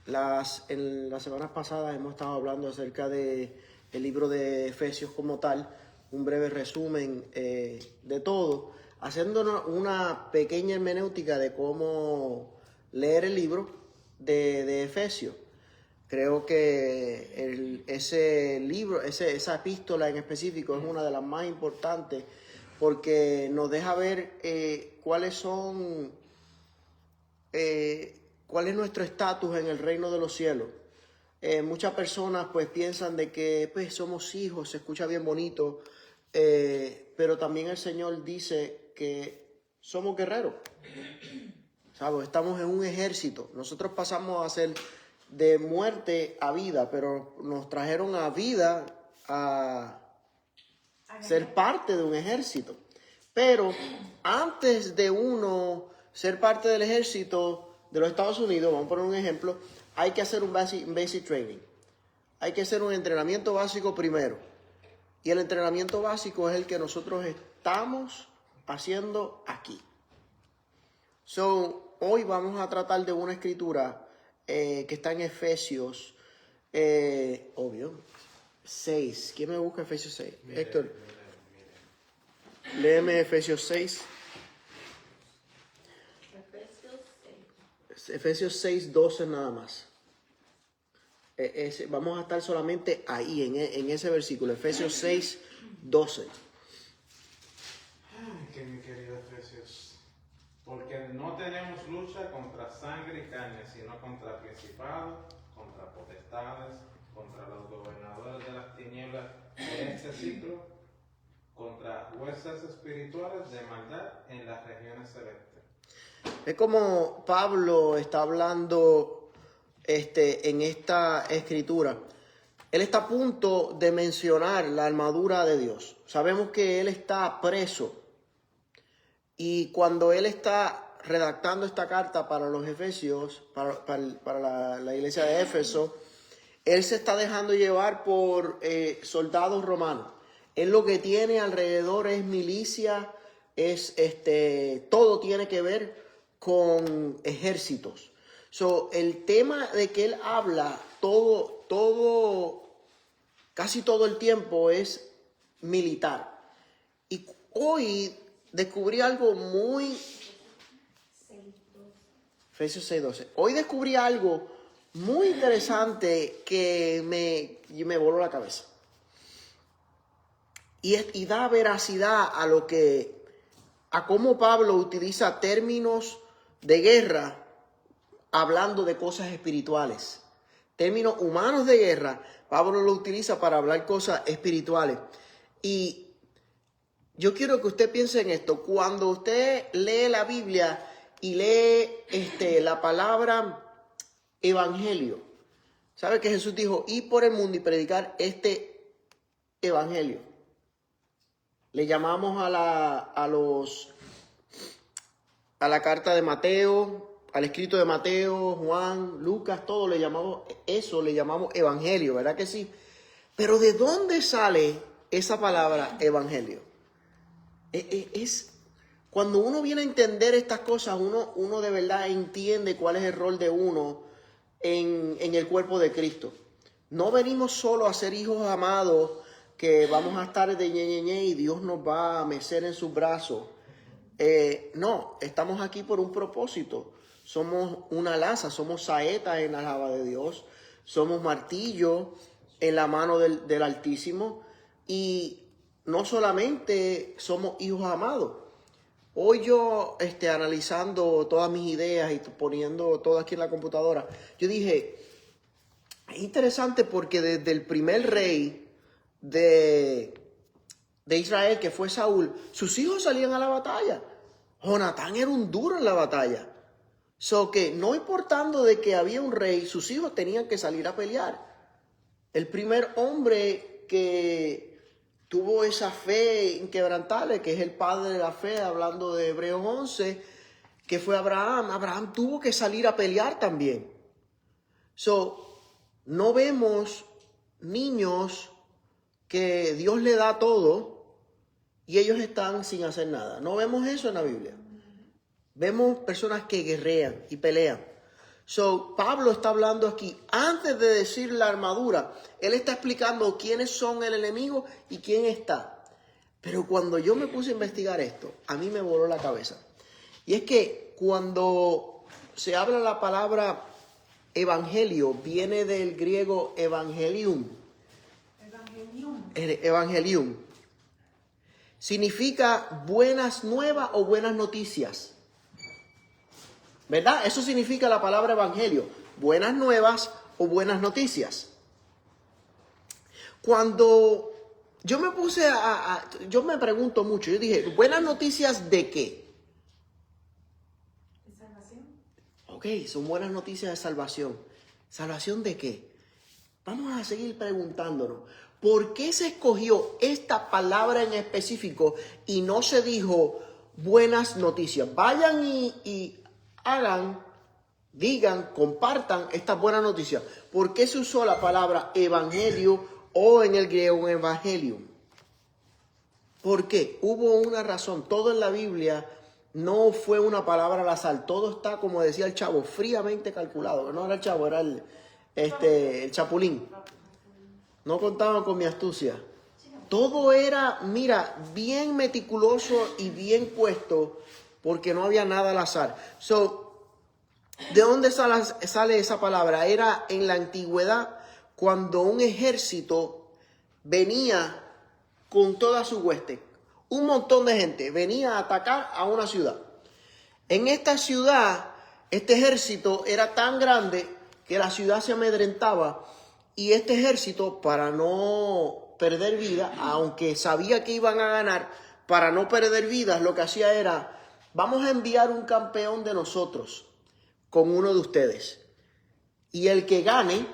En las semanas pasadas hemos estado hablando acerca de el libro de Efesios como tal, un breve resumen de todo, haciendo una pequeña hermenéutica de cómo leer el libro de Efesios. Creo que ese libro, esa epístola en específico es una de las más importantes porque nos deja ver cuál es nuestro estatus en el reino de los cielos. Muchas personas pues piensan de que pues somos hijos, se escucha bien bonito, pero también el Señor dice que somos guerreros, ¿sabes? Estamos en un ejército. Nosotros pasamos a ser de muerte a vida, pero nos trajeron a vida a ser parte de un ejército. Pero antes de uno ser parte del ejército de los Estados Unidos, vamos a poner un ejemplo, hay que hacer un basic training. Hay que hacer un entrenamiento básico primero. Y el entrenamiento básico es el que nosotros estamos haciendo aquí. Hoy vamos a tratar de una escritura que está en Efesios, obvio, 6. ¿Quién me busca Efesios 6? Héctor, léeme Efesios 6. Efesios 6, 12 nada más. Vamos a estar solamente ahí, en ese versículo, Efesios 6, 12. Ay, que mi querido Efesios. Porque no tenemos lucha contra sangre y carne, sino contra principados, contra potestades, contra los gobernadores de las tinieblas de este siglo, contra huestes espirituales de maldad en las regiones celestes. Es como Pablo está hablando en esta escritura. Él está a punto de mencionar la armadura de Dios. Sabemos que él está preso. Y cuando él está redactando esta carta para los Efesios, para la iglesia de Éfeso, él se está dejando llevar por soldados romanos. Él lo que tiene alrededor es milicia, todo tiene que ver con ejércitos. El tema de que él habla casi todo el tiempo es militar. Y hoy descubrí algo muy... Efesios 6:12. Hoy descubrí algo muy interesante que me voló la cabeza. Y da veracidad a cómo Pablo utiliza términos de guerra hablando de cosas espirituales. Términos humanos de guerra, Pablo lo utiliza para hablar cosas espirituales. Y yo quiero que usted piense en esto. Cuando usted lee la Biblia y lee la palabra evangelio, ¿sabe que Jesús dijo, ir por el mundo y predicar este evangelio? Le llamamos a la carta de Mateo, al escrito de Mateo, Juan, Lucas, todo le llamamos evangelio, ¿verdad que sí? Pero ¿de dónde sale esa palabra evangelio? Es cuando uno viene a entender estas cosas, uno de verdad entiende cuál es el rol de uno en el cuerpo de Cristo. No venimos solo a ser hijos amados que vamos a estar de ñe y Dios nos va a mecer en sus brazos. No, estamos aquí por un propósito. Somos una lanza, somos saetas en la java de Dios, somos martillo en la mano del Altísimo y no solamente somos hijos amados. Hoy yo, analizando todas mis ideas y poniendo todo aquí en la computadora, yo dije, es interesante porque desde el primer rey de Israel, que fue Saúl, sus hijos salían a la batalla. Jonatán era un duro en la batalla. Que no importando de que había un rey, sus hijos tenían que salir a pelear. El primer hombre que tuvo esa fe inquebrantable, que es el padre de la fe, hablando de Hebreos 11, que fue Abraham. Abraham tuvo que salir a pelear también. No vemos niños que Dios le da todo y ellos están sin hacer nada. No vemos eso en la Biblia. Vemos personas que guerrean y pelean. So, Pablo está hablando aquí, antes de decir la armadura, él está explicando quiénes son el enemigo y quién está. Pero cuando yo me puse a investigar esto, a mí me voló la cabeza. Y es que cuando se habla la palabra evangelio, viene del griego evangelium. Evangelium. Significa buenas nuevas o buenas noticias. ¿Verdad? Eso significa la palabra evangelio. Buenas nuevas o buenas noticias. Cuando yo me puse yo me pregunto mucho, yo dije, ¿buenas noticias de qué? ¿De salvación? Ok, son buenas noticias de salvación. ¿Salvación de qué? Vamos a seguir preguntándonos. ¿Por qué se escogió esta palabra en específico y no se dijo buenas noticias? Vayan y hagan, digan, compartan estas buenas noticias. ¿Por qué se usó la palabra evangelio o en el griego evangelium? ¿Por qué? Hubo una razón. Todo en la Biblia no fue una palabra al azar. Todo está, como decía el Chavo, fríamente calculado. No era el Chavo, era el Chapulín. No contaban con mi astucia. Todo era, mira, bien meticuloso y bien puesto, porque no había nada al azar. So, ¿de dónde sale esa palabra? Era en la antigüedad, cuando un ejército venía con toda su hueste. Un montón de gente venía a atacar a una ciudad. En esta ciudad, este ejército era tan grande que la ciudad se amedrentaba. Y este ejército, para no perder vida, aunque sabía que iban a ganar, para no perder vidas, lo que hacía era, vamos a enviar un campeón de nosotros con uno de ustedes. Y el que gane,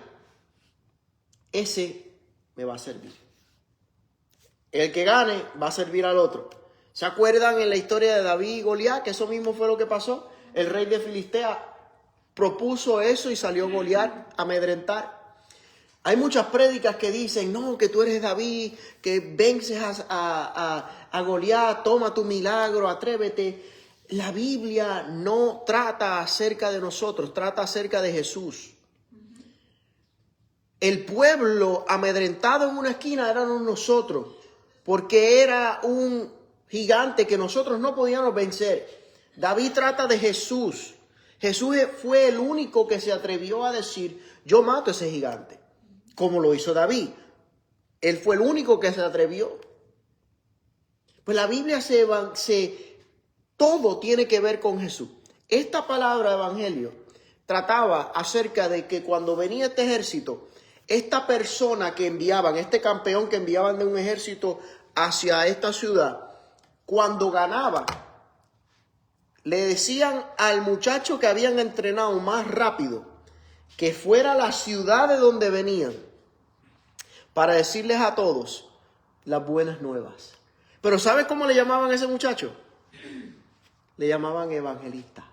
ese me va a servir. El que gane va a servir al otro. ¿Se acuerdan en la historia de David y Goliat? Que eso mismo fue lo que pasó. El rey de Filistea propuso eso y salió Goliat a amedrentar. Hay muchas prédicas que dicen, no, que tú eres David, que vences a Goliat, toma tu milagro, atrévete. La Biblia no trata acerca de nosotros, trata acerca de Jesús. El pueblo amedrentado en una esquina éramos nosotros, porque era un gigante que nosotros no podíamos vencer. David trata de Jesús. Jesús fue el único que se atrevió a decir, yo mato a ese gigante. Como lo hizo David. Él fue el único que se atrevió. Pues la Biblia todo tiene que ver con Jesús. Esta palabra evangelio trataba acerca de que cuando venía este ejército, esta persona que enviaban, este campeón que enviaban de un ejército hacia esta ciudad, cuando ganaba, le decían al muchacho que habían entrenado más rápido, que fuera a la ciudad de donde venían, para decirles a todos las buenas nuevas. Pero ¿sabes cómo le llamaban a ese muchacho? Le llamaban evangelista.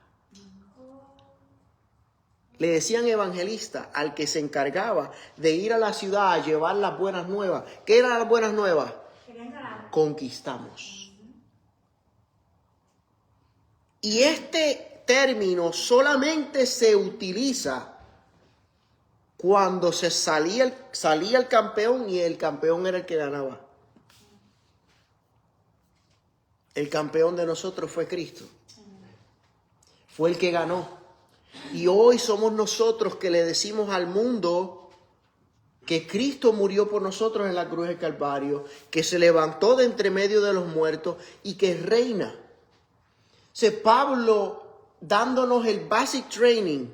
Le decían evangelista al que se encargaba de ir a la ciudad a llevar las buenas nuevas. ¿Qué eran las buenas nuevas? Conquistamos. Y este término solamente se utiliza cuando salía el campeón y el campeón era el que ganaba. El campeón de nosotros fue Cristo. Fue el que ganó. Y hoy somos nosotros que le decimos al mundo que Cristo murió por nosotros en la cruz del Calvario, que se levantó de entre medio de los muertos y que reina. Pablo dándonos el basic training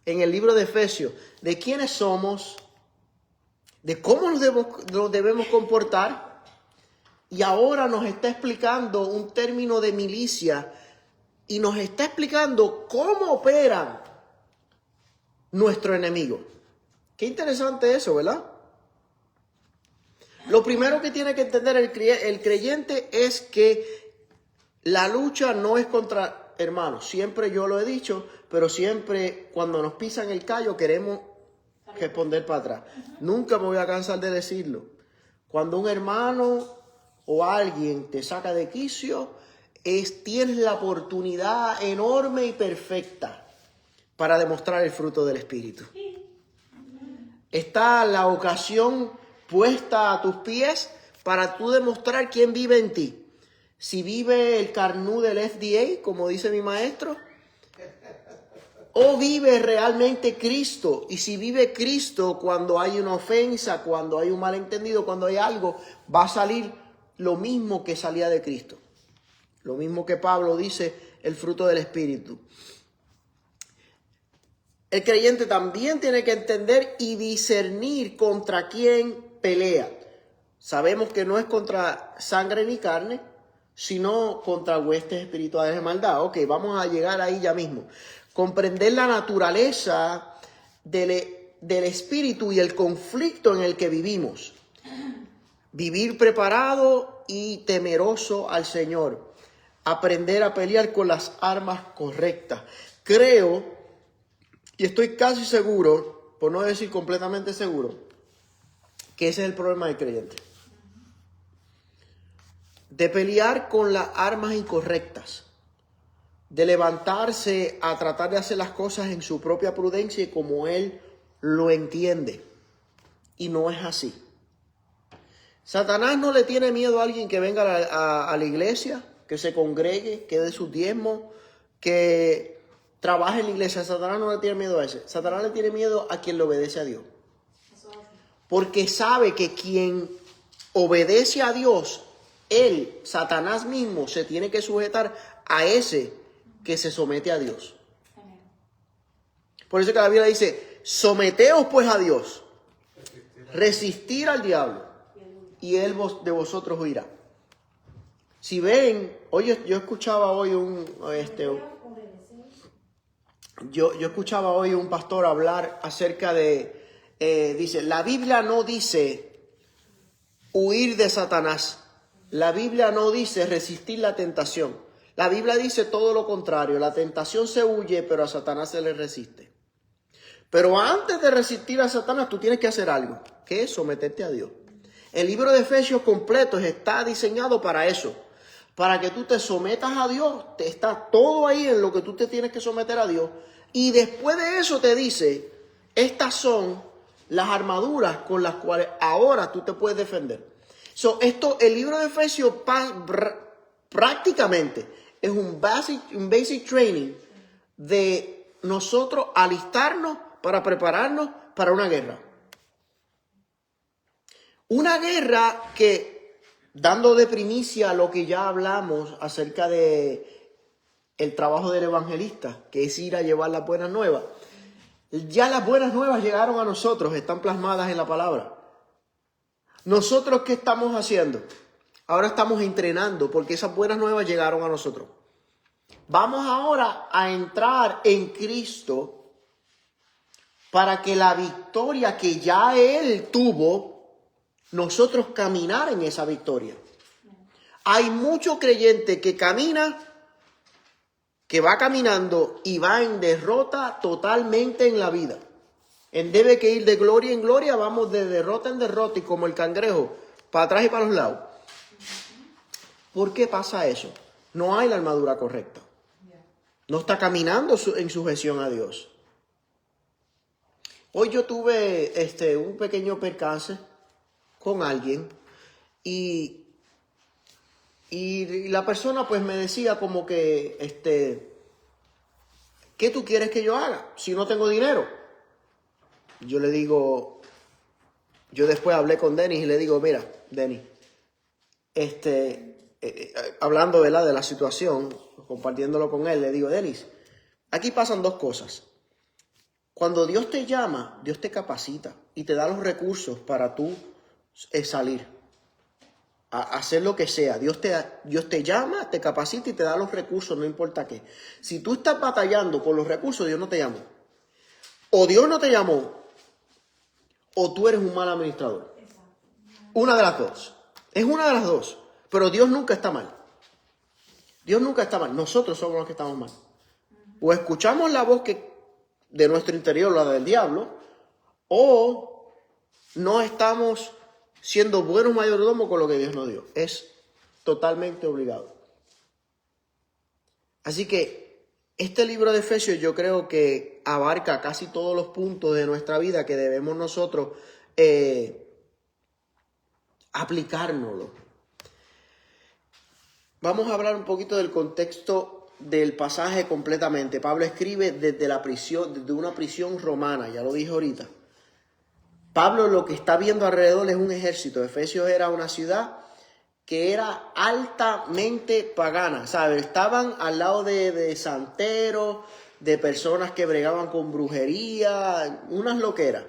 en el libro de Efesios de quiénes somos, de cómo nos debemos comportar, y ahora nos está explicando un término de milicia y nos está explicando cómo opera nuestro enemigo. Qué interesante eso, ¿verdad? Lo primero que tiene que entender el creyente es que la lucha no es contra hermanos. Siempre yo lo he dicho, pero siempre cuando nos pisan el callo queremos responder para atrás. Nunca me voy a cansar de decirlo. Cuando un hermano o alguien te saca de quicio, tienes la oportunidad enorme y perfecta para demostrar el fruto del Espíritu. Está la ocasión puesta a tus pies para tú demostrar quién vive en ti. Si vive el carnú del FDA, como dice mi maestro, o vive realmente Cristo. Y si vive Cristo, cuando hay una ofensa, cuando hay un malentendido, cuando hay algo, va a salir lo mismo que salía de Cristo. Lo mismo que Pablo dice, el fruto del Espíritu. El creyente también tiene que entender y discernir contra quién pelea. Sabemos que no es contra sangre ni carne, sino contra huestes espirituales de maldad. Ok, vamos a llegar ahí ya mismo. Comprender la naturaleza del espíritu y el conflicto en el que vivimos. Vivir preparado y temeroso al Señor. Aprender a pelear con las armas correctas. Creo, y estoy casi seguro, por no decir completamente seguro, que ese es el problema del creyente. De pelear con las armas incorrectas. De levantarse a tratar de hacer las cosas en su propia prudencia y como él lo entiende. Y no es así. Satanás no le tiene miedo a alguien que venga a la iglesia, que se congregue, que dé sus diezmos, que trabaje en la iglesia. Satanás no le tiene miedo a ese. Satanás le tiene miedo a quien le obedece a Dios. Porque sabe que quien obedece a Dios, él, Satanás mismo, se tiene que sujetar a ese que se somete a Dios. Por eso que la Biblia dice, someteos pues a Dios, resistir al diablo, y él de vosotros huirá. Si ven, oye, yo escuchaba hoy yo escuchaba hoy un pastor hablar acerca de, dice, la Biblia no dice huir de Satanás. La Biblia no dice resistir la tentación. La Biblia dice todo lo contrario. La tentación se huye, pero a Satanás se le resiste. Pero antes de resistir a Satanás, tú tienes que hacer algo, que es someterte a Dios. El libro de Efesios completo está diseñado para eso. Para que tú te sometas a Dios. Está todo ahí en lo que tú te tienes que someter a Dios. Y después de eso te dice, estas son las armaduras con las cuales ahora tú te puedes defender. El libro de Efesios prácticamente es un basic training de nosotros alistarnos para prepararnos para una guerra. Una guerra que, dando de primicia lo que ya hablamos acerca de el trabajo del evangelista, que es ir a llevar las buenas nuevas. Ya las buenas nuevas llegaron a nosotros, están plasmadas en la palabra. ¿Nosotros qué estamos haciendo? Ahora estamos entrenando porque esas buenas nuevas llegaron a nosotros. Vamos ahora a entrar en Cristo para que la victoria que ya Él tuvo, nosotros caminar en esa victoria. Hay mucho creyente que camina, que va caminando y va en derrota totalmente en la vida. En debe que ir de gloria en gloria, vamos de derrota en derrota y como el cangrejo, para atrás y para los lados. ¿Por qué pasa eso? No hay la armadura correcta. No está caminando en sujeción a Dios. Hoy yo tuve un pequeño percance con alguien y la persona pues me decía como que, ¿qué tú quieres que yo haga si no tengo dinero? Yo le digo, yo después hablé con Denis y le digo, mira, Denis, hablando de la situación, compartiéndolo con él, le digo, Denis, aquí pasan dos cosas. Cuando Dios te llama, Dios te capacita y te da los recursos para tú salir, a hacer lo que sea. Dios te llama, te capacita y te da los recursos, no importa qué. Si tú estás batallando con los recursos, Dios no te llamó. O Dios no te llamó, o tú eres un mal administrador. Una de las dos. Es una de las dos. Pero Dios nunca está mal. Dios nunca está mal. Nosotros somos los que estamos mal. O escuchamos la voz de nuestro interior, la del diablo, o no estamos siendo buenos mayordomos con lo que Dios nos dio. Es totalmente obligado. Así que Este libro de Efesios yo creo que abarca casi todos los puntos de nuestra vida que debemos nosotros aplicárnoslo. Vamos a hablar un poquito del contexto del pasaje completamente. Pablo escribe desde la prisión, desde una prisión romana, ya lo dije ahorita. Pablo lo que está viendo alrededor es un ejército. Efesios era una ciudad que era altamente pagana, ¿sabes? Estaban al lado de santeros, de personas que bregaban con brujería, unas loqueras.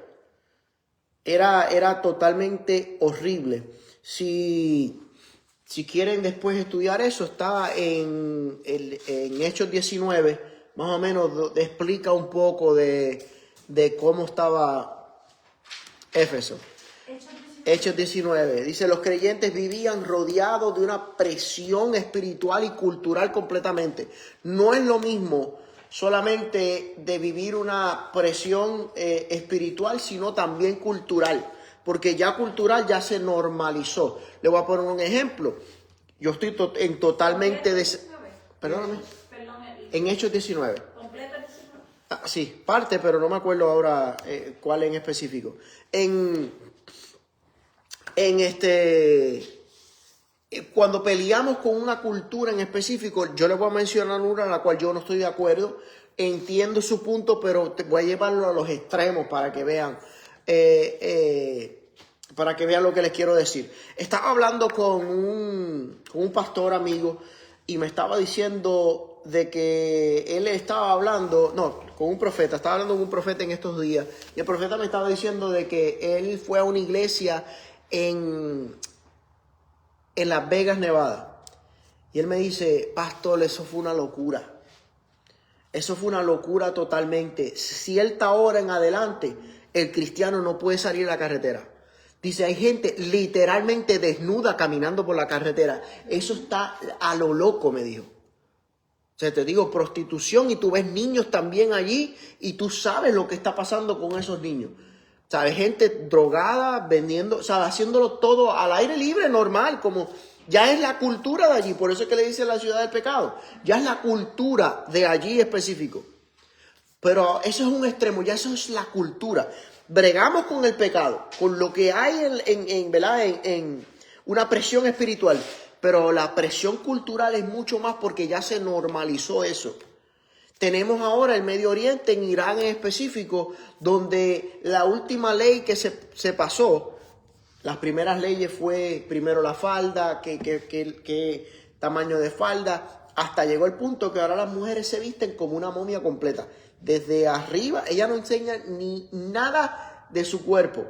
Era totalmente horrible. Si quieren después estudiar eso, está en Hechos 19, más o menos explica un poco de cómo estaba Éfeso. Hechos 19, dice, los creyentes vivían rodeados de una presión espiritual y cultural completamente. No es lo mismo solamente de vivir una presión espiritual, sino también cultural, porque ya cultural ya se normalizó. Le voy a poner un ejemplo. Yo estoy totalmente... Perdóname. En Hechos 19. Sí, parte, pero no me acuerdo ahora cuál en específico. Cuando peleamos con una cultura en específico, yo les voy a mencionar una en la cual yo no estoy de acuerdo. Entiendo su punto, pero voy a llevarlo a los extremos para que vean lo que les quiero decir. Estaba hablando con un pastor amigo y me estaba diciendo de que él estaba hablando, con un profeta, estaba hablando con un profeta en estos días, y el profeta me estaba diciendo de que él fue a una iglesia en Las Vegas, Nevada. Y él me dice, pastor, eso fue una locura. Eso fue una locura totalmente. Cierta hora en adelante, el cristiano no puede salir a la carretera. Dice, hay gente literalmente desnuda caminando por la carretera. Eso está a lo loco, me dijo. O sea, te digo, prostitución, y tú ves niños también allí y tú sabes lo que está pasando con esos niños. ¿Sabes? Gente drogada, vendiendo, ¿sabes? Haciéndolo todo al aire libre, normal, como ya es la cultura de allí. Por eso es que le dicen la ciudad del pecado. Ya es la cultura de allí específico. Pero eso es un extremo, ya eso es la cultura. Bregamos con el pecado, con lo que hay en una presión espiritual. Pero la presión cultural es mucho más porque ya se normalizó eso. Tenemos ahora el Medio Oriente, en Irán en específico, donde la última ley que se pasó, las primeras leyes fue primero la falda, qué tamaño de falda, hasta llegó el punto que ahora las mujeres se visten como una momia completa. Desde arriba, ella no enseña ni nada de su cuerpo,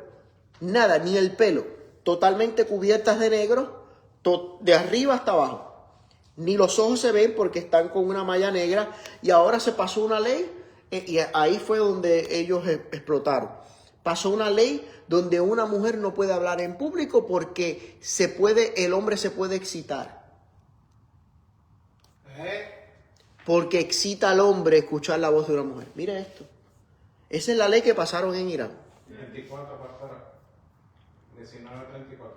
nada, ni el pelo, totalmente cubiertas de negro, de arriba hasta abajo. Ni los ojos se ven porque están con una malla negra, y ahora se pasó una ley, y ahí fue donde ellos explotaron. Pasó una ley donde una mujer no puede hablar en público porque el hombre se puede excitar. Porque excita al hombre escuchar la voz de una mujer. Mire esto. Esa es la ley que pasaron en Irán. 24, pastora. 19:34.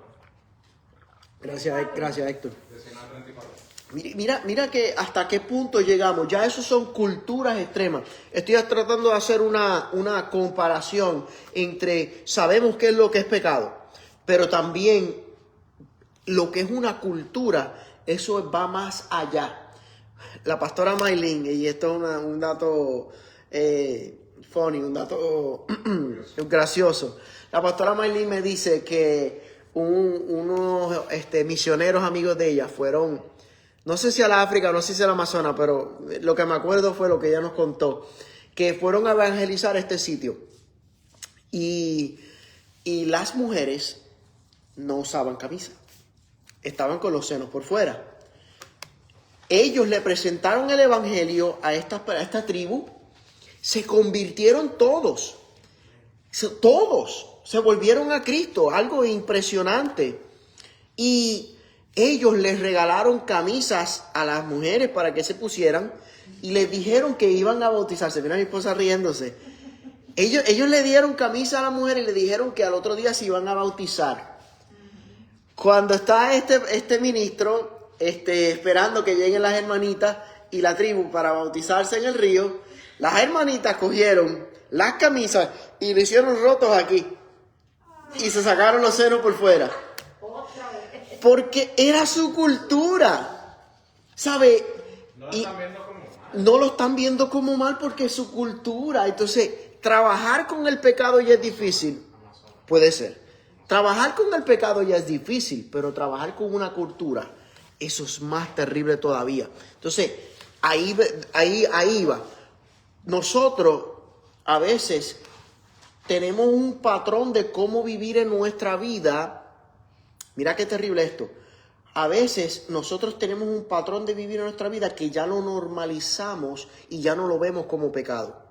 Gracias, Héctor. 19:34. Mira que hasta qué punto llegamos. Ya eso son culturas extremas. Estoy tratando de hacer una comparación entre, sabemos qué es lo que es pecado, pero también lo que es una cultura, eso va más allá. La pastora Maylin, y esto es un dato funny, un dato gracioso. La pastora Maylin me dice que unos misioneros amigos de ella fueron, no sé si a la África, no sé si al Amazonas, pero lo que me acuerdo fue lo que ella nos contó, que fueron a evangelizar este sitio. Y las mujeres no usaban camisa, estaban con los senos por fuera. Ellos le presentaron el evangelio a esta tribu, se convirtieron todos se volvieron a Cristo, algo impresionante. Y ellos les regalaron camisas a las mujeres para que se pusieran y les dijeron que iban a bautizarse. Mira a mi esposa riéndose. Ellos le dieron camisa a la mujer y le dijeron que al otro día se iban a bautizar. Cuando está este ministro esperando que lleguen las hermanitas, y la tribu para bautizarse en el río, las hermanitas cogieron las camisas y le hicieron rotos aquí. Y se sacaron los senos por fuera. Porque era su cultura. ¿Sabe? No lo están viendo como mal. No lo están viendo como mal porque es su cultura. Entonces, trabajar con el pecado ya es difícil. Puede ser. Trabajar con el pecado ya es difícil, pero trabajar con una cultura, eso es más terrible todavía. Entonces, ahí va. Nosotros a veces tenemos un patrón de cómo vivir en nuestra vida. Mira qué terrible esto. A veces nosotros tenemos un patrón de vivir en nuestra vida que ya lo normalizamos y ya no lo vemos como pecado.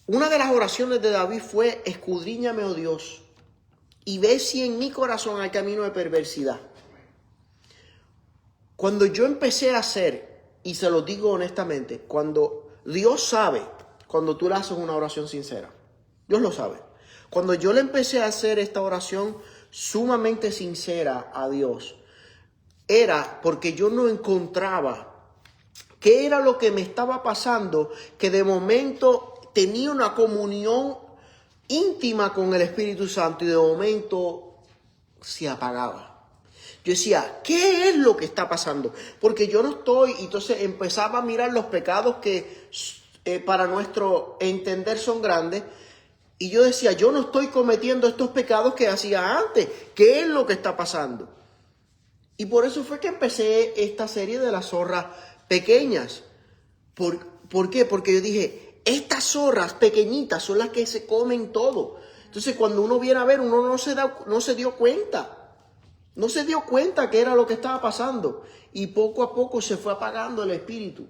Una de las oraciones de David fue: escudriñame, oh Dios, y ve si en mi corazón hay camino de perversidad. Cuando yo empecé a hacer, y se lo digo honestamente, cuando Dios sabe, cuando tú le haces una oración sincera, Dios lo sabe. Cuando yo le empecé a hacer esta oración sumamente sincera a Dios, era porque yo no encontraba qué era lo que me estaba pasando, que de momento tenía una comunión íntima con el Espíritu Santo y de momento se apagaba. Yo decía, ¿qué es lo que está pasando? Porque yo no estoy, y entonces empezaba a mirar los pecados que para nuestro entender son grandes, y yo decía, yo no estoy cometiendo estos pecados que hacía antes. ¿Qué es lo que está pasando? Y por eso fue que empecé esta serie de las zorras pequeñas. ¿Por qué? Porque yo dije, estas zorras pequeñitas son las que se comen todo. Entonces cuando uno viene a ver, uno no se dio cuenta. No se dio cuenta que era lo que estaba pasando. Y poco a poco se fue apagando el espíritu.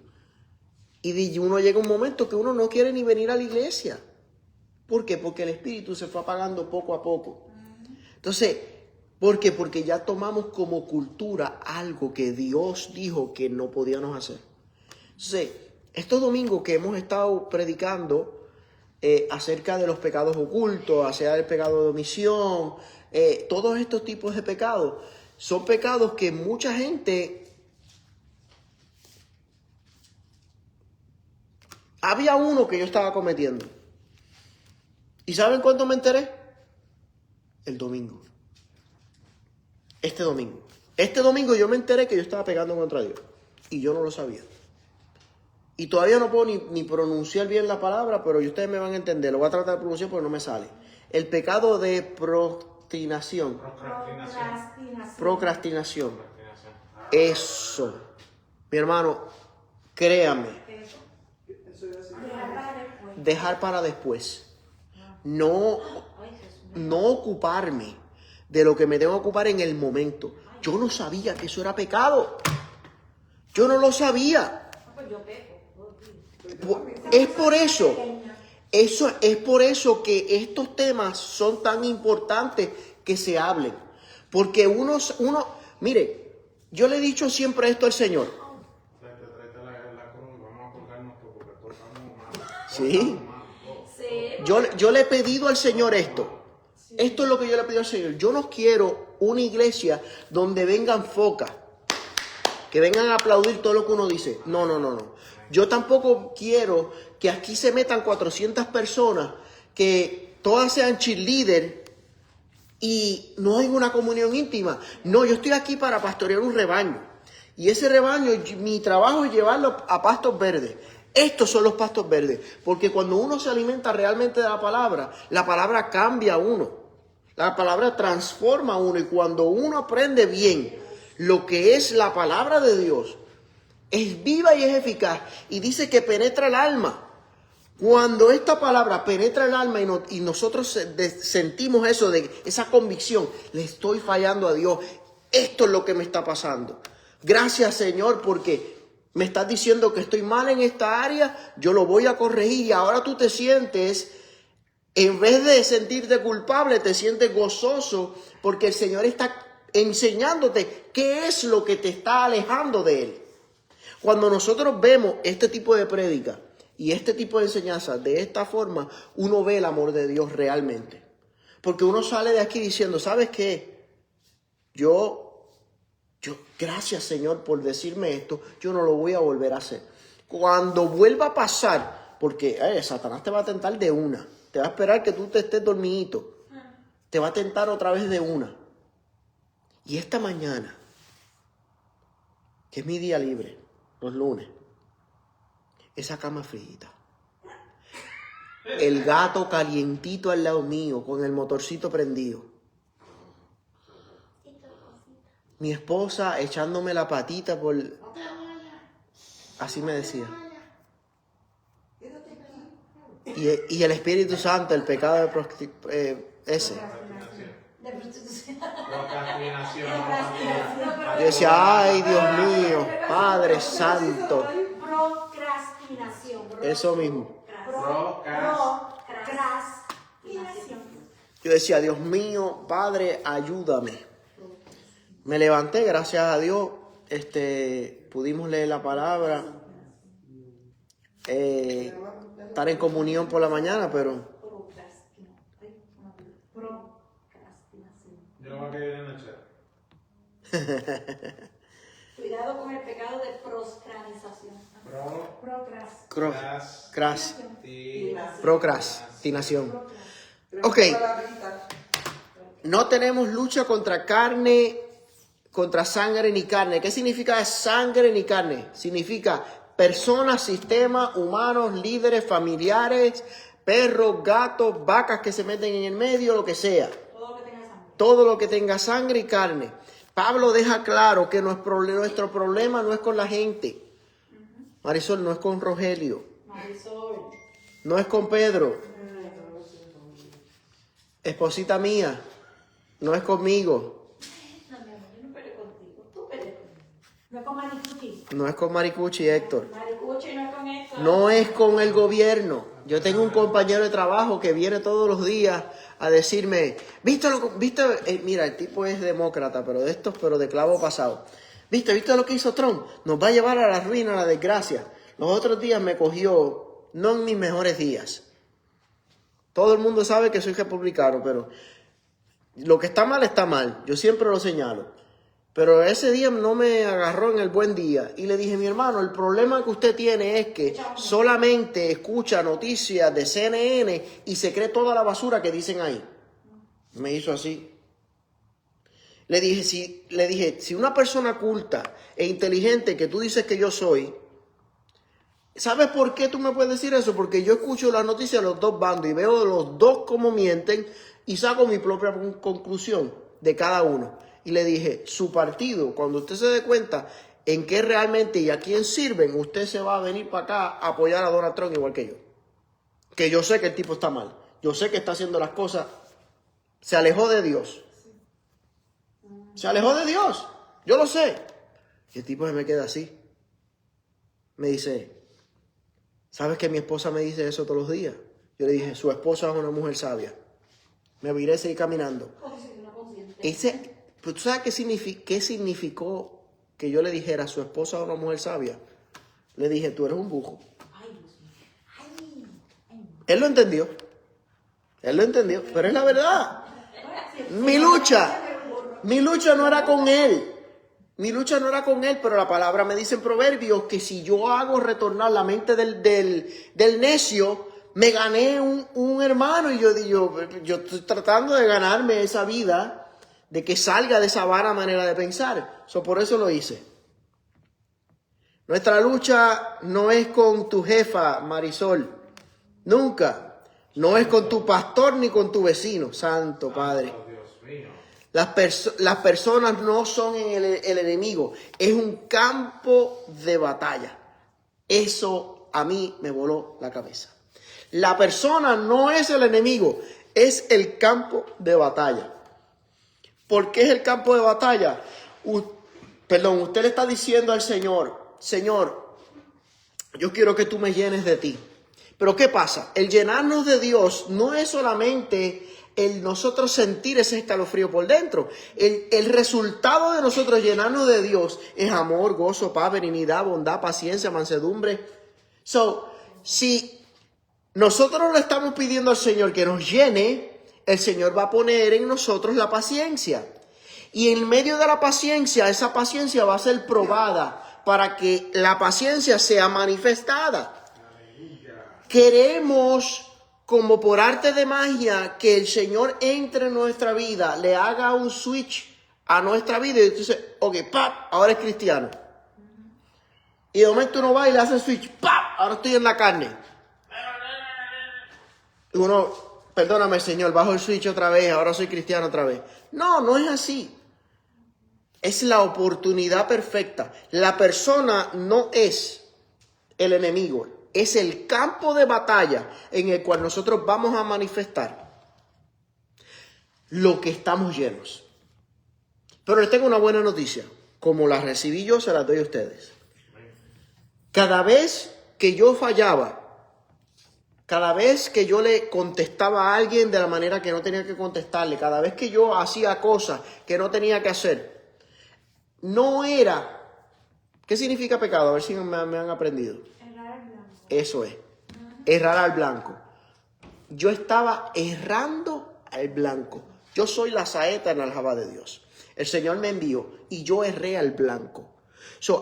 Y uno llega un momento que uno no quiere ni venir a la iglesia. ¿Por qué? Porque el espíritu se fue apagando poco a poco. Entonces, ¿por qué? Porque ya tomamos como cultura algo que Dios dijo que no podíamos hacer. Entonces, estos domingos que hemos estado predicando acerca de los pecados ocultos, acerca del pecado de omisión, todos estos tipos de pecados, son pecados que mucha gente... Había uno que yo estaba cometiendo. ¿Y saben cuándo me enteré? El domingo. Este domingo yo me enteré que yo estaba pegando contra Dios. Y yo no lo sabía. Y todavía no puedo ni pronunciar bien la palabra, pero ustedes me van a entender. Lo voy a tratar de pronunciar porque no me sale. El pecado de procrastinación. Procrastinación. Eso. Mi hermano, créame. Dejar para después. No ocuparme de lo que me tengo que ocupar en el momento. Yo no sabía que eso era pecado. Yo no lo sabía. Es por eso que estos temas son tan importantes que se hablen. Porque mire, yo le he dicho siempre esto al Señor. Sí. Yo le he pedido al Señor esto. Esto es lo que yo le he pedido al Señor. Yo no quiero una iglesia donde vengan focas, que vengan a aplaudir todo lo que uno dice. No. Yo tampoco quiero que aquí se metan 400 personas, que todas sean cheerleader y no hay una comunión íntima. No, yo estoy aquí para pastorear un rebaño. Y ese rebaño, mi trabajo es llevarlo a pastos verdes. Estos son los pastos verdes, porque cuando uno se alimenta realmente de la palabra cambia a uno. La palabra transforma a uno, y cuando uno aprende bien lo que es la palabra de Dios, es viva y es eficaz, y dice que penetra el alma. Cuando esta palabra penetra el alma y nosotros sentimos eso, de esa convicción, le estoy fallando a Dios, esto es lo que me está pasando. Gracias, Señor, porque me estás diciendo que estoy mal en esta área, yo lo voy a corregir, y ahora tú te sientes, en vez de sentirte culpable, te sientes gozoso porque el Señor está enseñándote qué es lo que te está alejando de Él. Cuando nosotros vemos este tipo de prédica y este tipo de enseñanza de esta forma, uno ve el amor de Dios realmente. Porque uno sale de aquí diciendo, ¿sabes qué? Yo Gracias Señor por decirme esto, yo no lo voy a volver a hacer. Cuando vuelva a pasar, porque Satanás te va a tentar de una, te va a esperar que tú te estés dormidito, te va a tentar otra vez de una. Y esta mañana, que es mi día libre, los lunes, esa cama fríita, el gato calientito al lado mío, con el motorcito prendido, mi esposa echándome la patita por... Así me decía. Y el Espíritu Santo, el pecado de ese. Procrastinación. Yo decía, ay Dios mío, Padre Santo. Procrastinación. Eso mismo. Procrastinación. Yo decía, Dios mío, Padre, ayúdame. Me levanté, gracias a Dios, pudimos leer la palabra, estar en comunión por la mañana, pero Procrastinación. Yo lo voy a querer en la chat. Cuidado con el pecado de procrastinación. Procrastinación. Ok. No tenemos lucha contra carne, contra sangre ni carne. ¿Qué significa sangre ni carne? Significa personas, sistemas, humanos, líderes, familiares, perros, gatos, vacas que se meten en el medio, lo que sea. Todo lo que tenga sangre y carne. Pablo deja claro que nuestro problema no es con la gente. Marisol, no es con Rogelio. No es con Pedro. Esposita mía, no es conmigo. No es con Maricuchi. No es con Maricuchi, Héctor. Maricuchi no es con Héctor. No es con el gobierno. Yo tengo un compañero de trabajo que viene todos los días a decirme, ¿viste? Mira, el tipo es demócrata, pero de clavo pasado. ¿Viste lo que hizo Trump? Nos va a llevar a la ruina, a la desgracia. Los otros días me cogió, no en mis mejores días. Todo el mundo sabe que soy republicano, pero lo que está mal. Yo siempre lo señalo. Pero ese día no me agarró en el buen día. Y le dije, mi hermano, el problema que usted tiene es que solamente escucha noticias de CNN y se cree toda la basura que dicen ahí. Me hizo así. Le dije, si una persona culta e inteligente que tú dices que yo soy, ¿sabes por qué tú me puedes decir eso? Porque yo escucho las noticias de los dos bandos y veo los dos cómo mienten y saco mi propia conclusión de cada uno. Y le dije, su partido, cuando usted se dé cuenta en qué realmente y a quién sirven, usted se va a venir para acá a apoyar a Donald Trump igual que yo. Que yo sé que el tipo está mal. Yo sé que está haciendo las cosas. Se alejó de Dios. Se alejó de Dios. Yo lo sé. Y el tipo se me queda así. Me dice, ¿sabes que mi esposa me dice eso todos los días? Yo le dije, su esposa es una mujer sabia. Me viré y seguí caminando. ¿Tú sabes qué significó que yo le dijera a su esposa es una mujer sabia? Le dije, tú eres un bujo. Él lo entendió, pero es la verdad. Mi lucha no era con él. Pero la palabra me dice en Proverbios que si yo hago retornar la mente del necio, me gané un hermano. Y yo estoy tratando de ganarme esa vida, de que salga de esa vana manera de pensar. Por eso lo hice. Nuestra lucha no es con tu jefa, Marisol. Nunca. No es con tu pastor ni con tu vecino. Santo Padre. Las personas no son el enemigo. Es un campo de batalla. Eso a mí me voló la cabeza. La persona no es el enemigo. Es el campo de batalla. ¿Por qué es el campo de batalla? Usted le está diciendo al Señor, Señor, yo quiero que tú me llenes de ti. Pero ¿qué pasa? El llenarnos de Dios no es solamente el nosotros sentir ese escalofrío por dentro. El resultado de nosotros llenarnos de Dios es amor, gozo, paz, benignidad, bondad, paciencia, mansedumbre. Si nosotros le estamos pidiendo al Señor que nos llene, el Señor va a poner en nosotros la paciencia. Y en medio de la paciencia, esa paciencia va a ser probada para que la paciencia sea manifestada. Queremos, como por arte de magia, que el Señor entre en nuestra vida, le haga un switch a nuestra vida y entonces, ok, ¡pap! Ahora es cristiano. Y de momento uno va y le hace el switch, ¡pap! Ahora estoy en la carne. Y uno, perdóname Señor, bajo el switch otra vez, ahora soy cristiano otra vez. No, no es así. Es la oportunidad perfecta. La persona no es el enemigo, es el campo de batalla en el cual nosotros vamos a manifestar lo que estamos llenos. Pero les tengo una buena noticia. Como la recibí yo, se la doy a ustedes. Cada vez que yo fallaba, cada vez que yo le contestaba a alguien de la manera que no tenía que contestarle, cada vez que yo hacía cosas que no tenía que hacer, no era... ¿Qué significa pecado? A ver si me han aprendido. Errar al blanco. Eso es. Errar al blanco. Yo estaba errando al blanco. Yo soy la saeta en la aljaba de Dios. El Señor me envió y yo erré al blanco.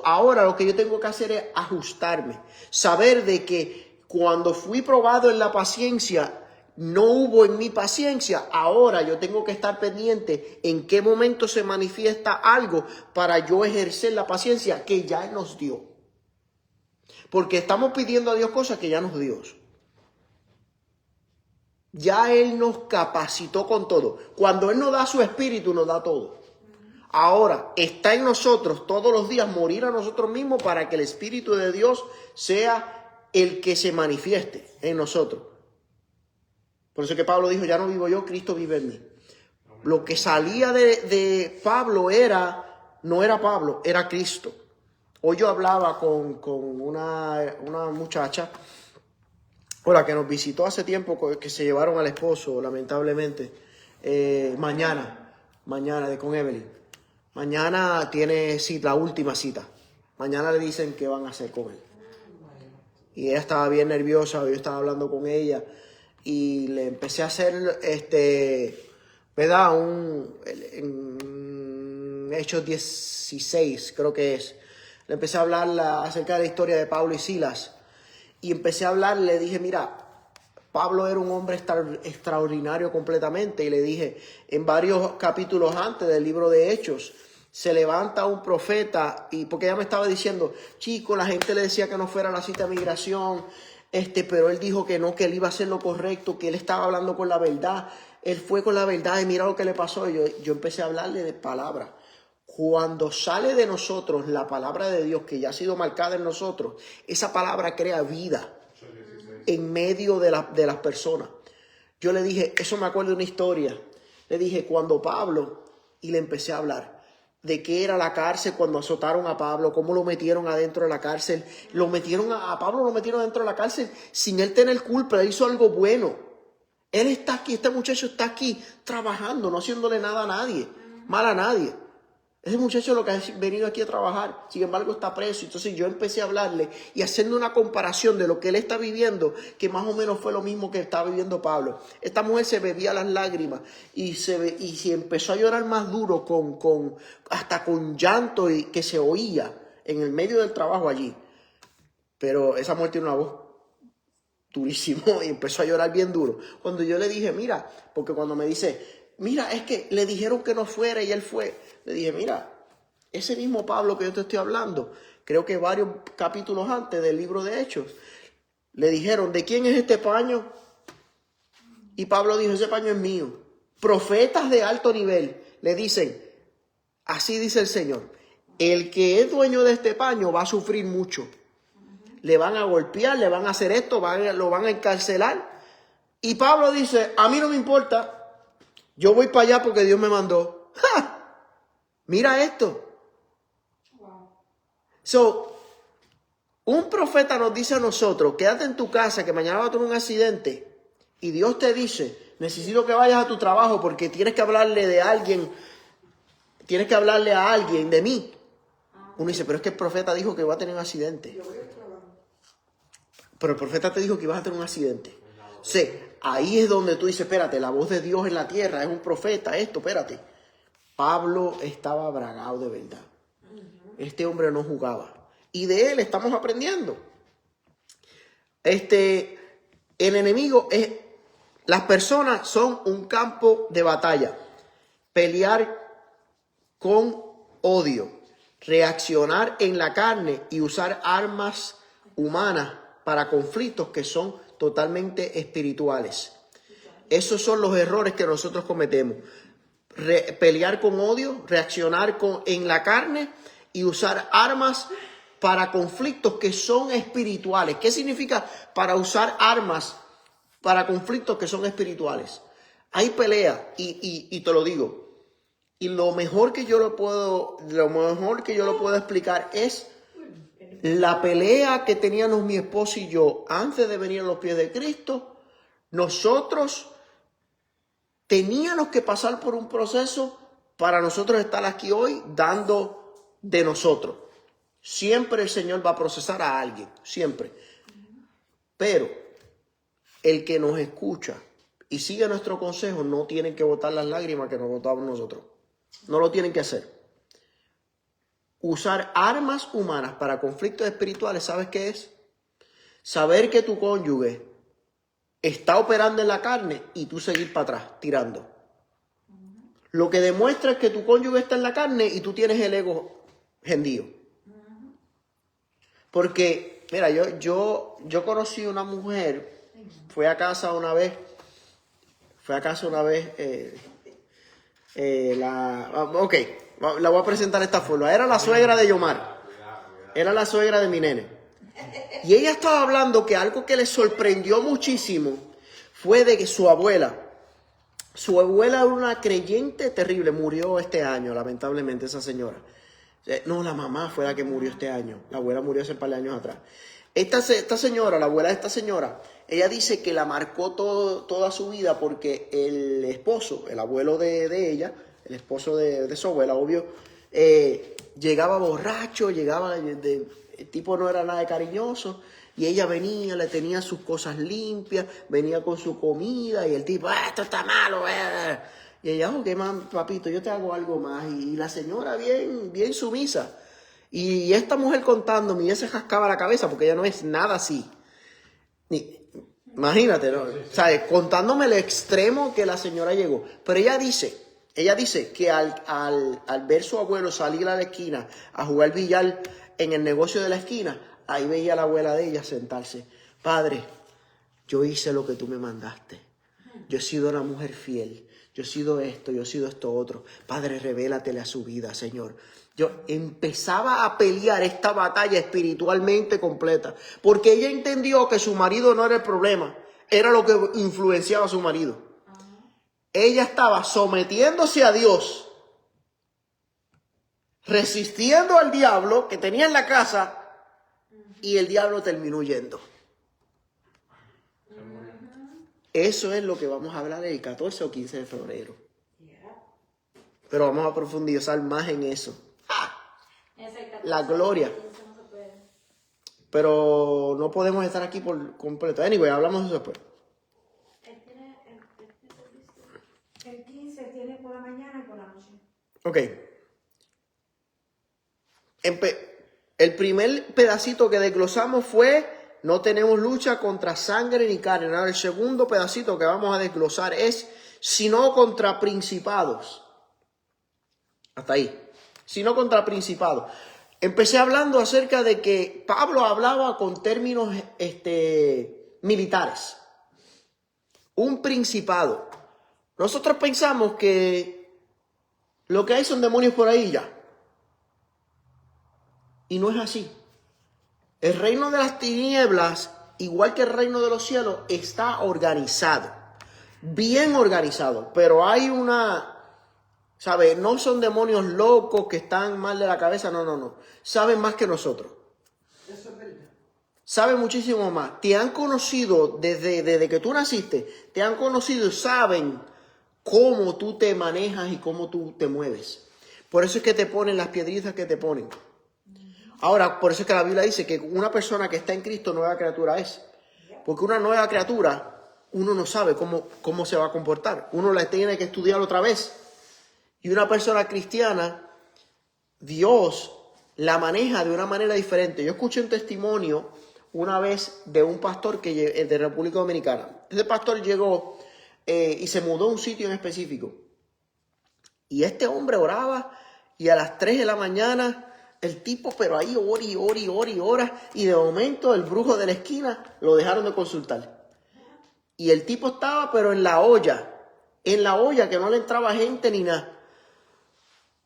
Ahora lo que yo tengo que hacer es ajustarme. Saber de que cuando fui probado en la paciencia, no hubo en mi paciencia. Ahora yo tengo que estar pendiente en qué momento se manifiesta algo para yo ejercer la paciencia que ya Él nos dio. Porque estamos pidiendo a Dios cosas que ya nos dio. Ya Él nos capacitó con todo. Cuando Él nos da su espíritu, nos da todo. Ahora está en nosotros todos los días morir a nosotros mismos para que el Espíritu de Dios sea el que se manifieste en nosotros. Por eso que Pablo dijo, ya no vivo yo, Cristo vive en mí. Lo que salía de Pablo no era Pablo, era Cristo. Hoy yo hablaba con una muchacha, que nos visitó hace tiempo, que se llevaron al esposo, lamentablemente, mañana con Evelyn. Mañana tiene la última cita. Mañana le dicen qué van a hacer con él. Y ella estaba bien nerviosa, yo estaba hablando con ella y le empecé a hacer, ¿verdad? En Hechos 16, creo que es. Le empecé a hablar acerca de la historia de Pablo y Silas. Y empecé a hablar, le dije, mira, Pablo era un hombre extraordinario completamente. Y le dije, en varios capítulos antes del libro de Hechos, se levanta un profeta, y porque ella me estaba diciendo, chico, la gente le decía que no fuera a la cita de migración, pero él dijo que no, que él iba a hacer lo correcto, que él estaba hablando con la verdad. Él fue con la verdad y mira lo que le pasó. Y yo empecé a hablarle de palabras. Cuando sale de nosotros la palabra de Dios que ya ha sido marcada en nosotros, esa palabra crea vida en medio de las personas. Yo le dije, eso me acuerdo de una historia. Le dije, cuando Pablo, y le empecé a hablar de qué era la cárcel cuando azotaron a Pablo, cómo lo metieron adentro de la cárcel. A Pablo lo metieron adentro de la cárcel sin él tener culpa. Él hizo algo bueno. Él está aquí, este muchacho está aquí trabajando, no haciéndole nada a nadie, mal a nadie. Ese muchacho lo que ha venido aquí a trabajar, sin embargo está preso. Entonces yo empecé a hablarle y haciendo una comparación de lo que él está viviendo, que más o menos fue lo mismo que estaba viviendo Pablo. Esta mujer se bebía las lágrimas y se empezó a llorar más duro, hasta con llanto y que se oía en el medio del trabajo allí. Pero esa mujer tiene una voz durísimo y empezó a llorar bien duro. Cuando yo le dije, mira, porque cuando me dice, mira, es que le dijeron que no fuera y él fue. Le dije, mira, ese mismo Pablo que yo te estoy hablando, creo que varios capítulos antes del libro de Hechos, le dijeron, ¿de quién es este paño? Y Pablo dijo, ese paño es mío. Profetas de alto nivel le dicen, así dice el Señor, el que es dueño de este paño va a sufrir mucho. Le van a golpear, le van a hacer esto, lo van a encarcelar. Y Pablo dice, a mí no me importa, yo voy para allá porque Dios me mandó. ¡Ja! Mira esto. Wow. Un profeta nos dice a nosotros, quédate en tu casa que mañana va a tener un accidente. Y Dios te dice, necesito que vayas a tu trabajo porque tienes que hablarle de alguien, tienes que hablarle a alguien de mí. Uno dice, pero es que el profeta dijo que va a tener un accidente. Pero el profeta te dijo que ibas a tener un accidente. Sí, ahí es donde tú dices, espérate, la voz de Dios en la tierra, es un profeta, espérate. Pablo estaba bragado de verdad. Este hombre no jugaba. Y de él estamos aprendiendo. El enemigo las personas son un campo de batalla. Pelear con odio, reaccionar en la carne y usar armas humanas para conflictos que son totalmente espirituales. Esos son los errores que nosotros cometemos. Pelear con odio, reaccionar en la carne y usar armas para conflictos que son espirituales. ¿Qué significa para usar armas para conflictos que son espirituales? Hay pelea y te lo digo. Y lo mejor que yo lo puedo explicar es la pelea que teníamos mi esposo y yo antes de venir a los pies de Cristo. Nosotros teníamos que pasar por un proceso para nosotros estar aquí hoy dando de nosotros. Siempre el Señor va a procesar a alguien, siempre. Pero el que nos escucha y sigue nuestro consejo no tiene que botar las lágrimas que nos botamos nosotros. No lo tienen que hacer. Usar armas humanas para conflictos espirituales, ¿sabes qué es? Saber que tu cónyuge está operando en la carne y tú seguir para atrás, tirando. Lo que demuestra es que tu cónyuge está en la carne y tú tienes el ego hendido. Porque, mira, yo conocí una mujer, fue a casa una vez, la voy a presentar de esta forma. Era la suegra de Yomar. Era la suegra de mi nene. Y ella estaba hablando que algo que le sorprendió muchísimo fue de que su abuela era una creyente terrible. Murió este año, lamentablemente, esa señora. No, la mamá fue la que murió este año. La abuela murió hace un par de años atrás. Esta señora, la abuela de esta señora, ella dice que la marcó toda su vida porque el esposo, el abuelo de ella, el esposo de su abuela, obvio, llegaba borracho, el tipo no era nada de cariñoso, y ella venía, le tenía sus cosas limpias, venía con su comida, y el tipo, esto está malo, Y ella, ok, papito, yo te hago algo más, y la señora bien sumisa. Y esta mujer contándome, y ella se jascaba la cabeza porque ella no es nada así. Imagínate, ¿no? ¿Sabes? Contándome el extremo que la señora llegó. Pero ella dice que al ver su abuelo salir a la esquina a jugar billar en el negocio de la esquina, ahí veía a la abuela de ella sentarse. Padre, yo hice lo que tú me mandaste. Yo he sido una mujer fiel. Yo he sido esto otro. Padre, revélatele a su vida, Señor. Yo empezaba a pelear esta batalla espiritualmente completa, porque ella entendió que su marido no era el problema, era lo que influenciaba a su marido. Ella estaba sometiéndose a Dios, resistiendo al diablo que tenía en la casa, y el diablo terminó yendo. Eso es lo que vamos a hablar el 14 o 15 de febrero. Pero vamos a profundizar más en eso. La gloria. Pero no podemos estar aquí por completo. Anyway, hablamos de eso después. El 15 tiene por la mañana y por la noche. Ok. El primer pedacito que desglosamos fue: no tenemos lucha contra sangre ni carne. Ahora, el segundo pedacito que vamos a desglosar es: sino contra principados. Hasta ahí. Sino contra principados. Empecé hablando acerca de que Pablo hablaba con términos militares. Un principado. Nosotros pensamos que lo que hay son demonios por ahí ya. Y no es así. El reino de las tinieblas, igual que el reino de los cielos, está organizado. Bien organizado. Pero hay ¿sabes? No son demonios locos que están mal de la cabeza. No. Saben más que nosotros. Eso es verdad. Saben muchísimo más. Te han conocido desde que tú naciste. Te han conocido y saben cómo tú te manejas y cómo tú te mueves. Por eso es que te ponen las piedritas que te ponen. Ahora, por eso es que la Biblia dice que una persona que está en Cristo, nueva criatura es. Porque una nueva criatura, uno no sabe cómo se va a comportar. Uno la tiene que estudiar otra vez. y una persona cristiana, Dios la maneja de una manera diferente. Yo escuché un testimonio una vez de un pastor de República Dominicana. Ese pastor llegó y se mudó a un sitio en específico. Y este hombre oraba y a las 3 de la mañana el tipo, pero ahí ora. Y de momento el brujo de la esquina lo dejaron de consultar. Y el tipo estaba, pero en la olla que no le entraba gente ni nada.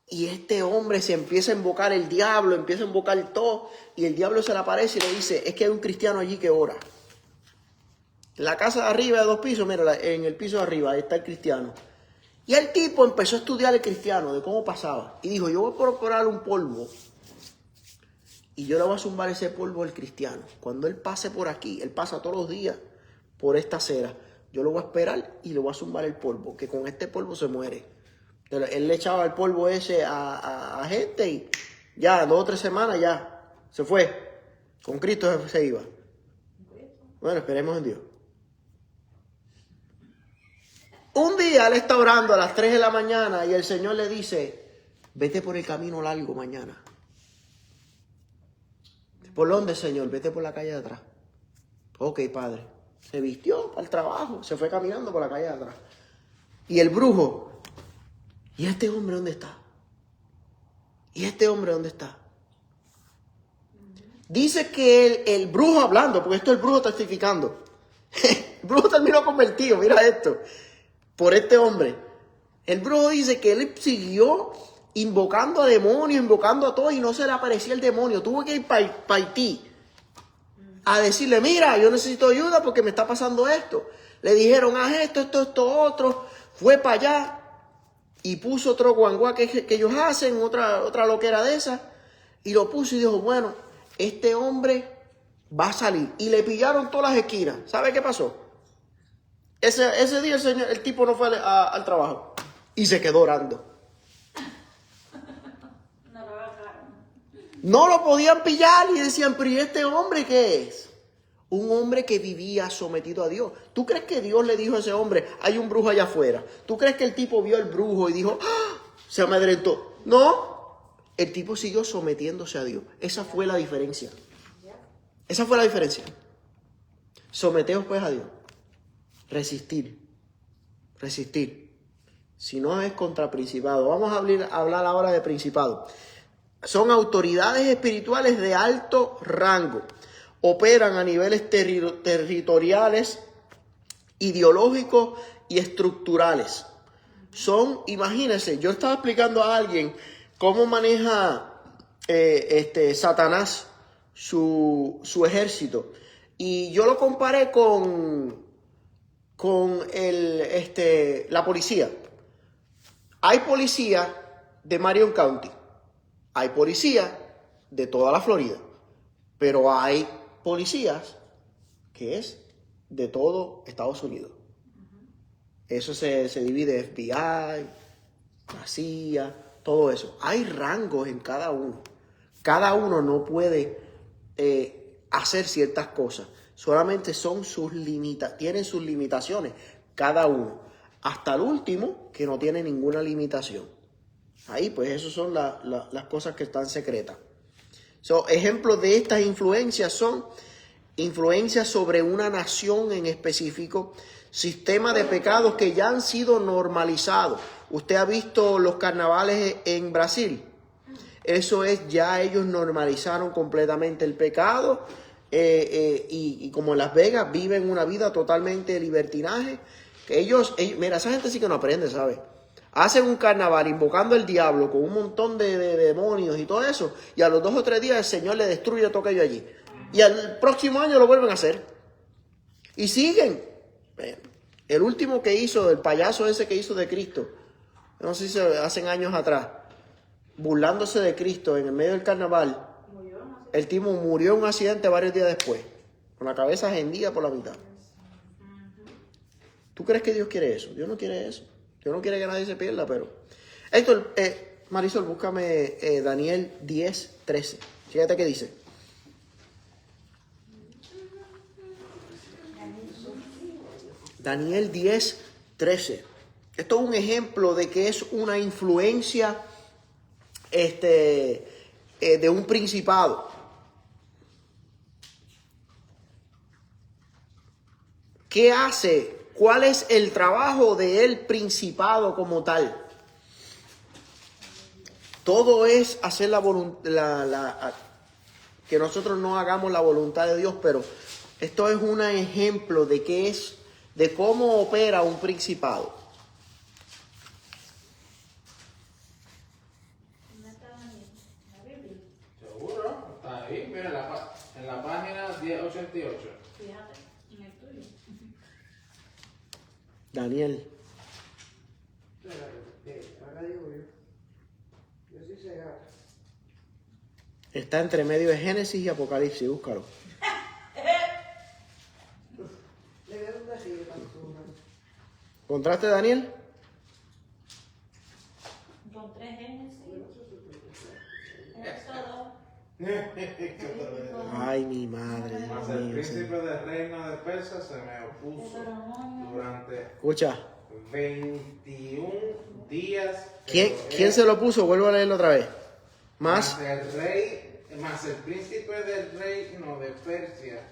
Y este hombre se empieza a invocar el diablo, empieza a invocar todo. Y el diablo se le aparece y le dice, es que hay un cristiano allí que ora. La casa de arriba de 2 pisos, mira, en el piso de arriba, ahí está el cristiano. Y el tipo empezó a estudiar el cristiano, de cómo pasaba. Y dijo, yo voy a procurar un polvo. Y yo le voy a zumbar ese polvo al cristiano. Cuando él pase por aquí, él pasa todos los días por esta acera. Yo lo voy a esperar y le voy a zumbar el polvo, que con este polvo se muere. Él le echaba el polvo ese a gente y ya, 2 o 3 semanas ya, se fue. Con Cristo se iba. Bueno, esperemos en Dios. Un día él está orando a las 3 de la mañana y el Señor le dice, vete por el camino largo mañana. ¿Por dónde, Señor? Vete por la calle de atrás. Ok, Padre. Se vistió para el trabajo, se fue caminando por la calle de atrás. Y el brujo, ¿y este hombre dónde está? ¿Y este hombre dónde está? Dice que el brujo hablando, porque esto es el brujo testificando. El brujo terminó convertido, mira esto, por este hombre. El brujo dice que él siguió invocando a demonios, invocando a todos y no se le aparecía el demonio. Tuvo que ir para Haití a decirle, mira, yo necesito ayuda porque me está pasando esto. Le dijeron, haz esto, otro. Fue para allá y puso otro guanguá que ellos hacen, otra loquera de esa. Y lo puso y dijo, bueno, este hombre va a salir. Y le pillaron todas las esquinas. ¿Sabe qué pasó? Ese día el tipo no fue al trabajo. Y se quedó orando. No lo podían pillar y decían, pero ¿y este hombre qué es? Un hombre que vivía sometido a Dios. ¿Tú crees que Dios le dijo a ese hombre, hay un brujo allá afuera? ¿Tú crees que el tipo vio el brujo y dijo, ¡ah! Se amedrentó? No, el tipo siguió sometiéndose a Dios. Esa fue la diferencia. Esa fue la diferencia. Someteos pues a Dios. Resistir. Si no es contra principado. Vamos a hablar ahora de principado. Son autoridades espirituales de alto rango. Operan a niveles territoriales, ideológicos y estructurales. Imagínense, yo estaba explicando a alguien cómo maneja Satanás su ejército. Y yo lo comparé con la policía. Hay policía de Marion County. Hay policía de toda la Florida, pero hay policías que es de todo Estados Unidos. Eso se divide en FBI, la CIA, todo eso. Hay rangos en cada uno. Cada uno no puede hacer ciertas cosas. Solamente tienen sus limitaciones, cada uno. Hasta el último que no tiene ninguna limitación. Ahí, pues, esas son las cosas que están secretas. Ejemplos de estas influencias son influencias sobre una nación en específico, sistemas de pecados que ya han sido normalizados. Usted ha visto los carnavales en Brasil. Eso es, ya ellos normalizaron completamente el pecado y como en Las Vegas viven una vida totalmente de libertinaje. Mira, esa gente sí que no aprende, ¿sabes? Hacen un carnaval invocando al diablo con un montón de demonios y todo eso. Y a los 2 o 3 días el Señor le destruye todo aquello allí. Y al próximo año lo vuelven a hacer. Y siguen. El último que hizo, el payaso ese que hizo de Cristo, no sé si hacen años atrás, burlándose de Cristo en el medio del carnaval. El tipo murió en un accidente varios días después, con la cabeza hendida por la mitad. ¿Tú crees que Dios quiere eso? Dios no quiere eso. Dios no quiere que nadie se pierda, pero... Héctor, Marisol, búscame Daniel 10:13. Fíjate qué dice. Daniel 10:13. Esto es un ejemplo de que es una influencia de un principado. ¿Qué hace? ¿Cuál es el trabajo del principado como tal? Todo es hacer que nosotros no hagamos la voluntad de Dios, pero esto es un ejemplo de qué es, de cómo opera un principado. ¿Dónde está Daniel? ¿En la Biblia? Seguro, está ahí. Mira, en la página 1088. Fíjate, en el tuyo. Daniel. Ahora digo yo. Yo sí sé ahora. Está entre medio de Génesis y Apocalipsis, búscalo. Le veo un vacío para tu mano. ¿Encontraste, Daniel? Encontré Génesis. Éxodo. Ay, mi madre, Dios Mas el mío, príncipe Señor. del reino de Persia se me opuso durante Escucha, 21 días. ¿quién se lo puso? Vuelvo a leerlo otra vez. Más. Mas el príncipe del reino de Persia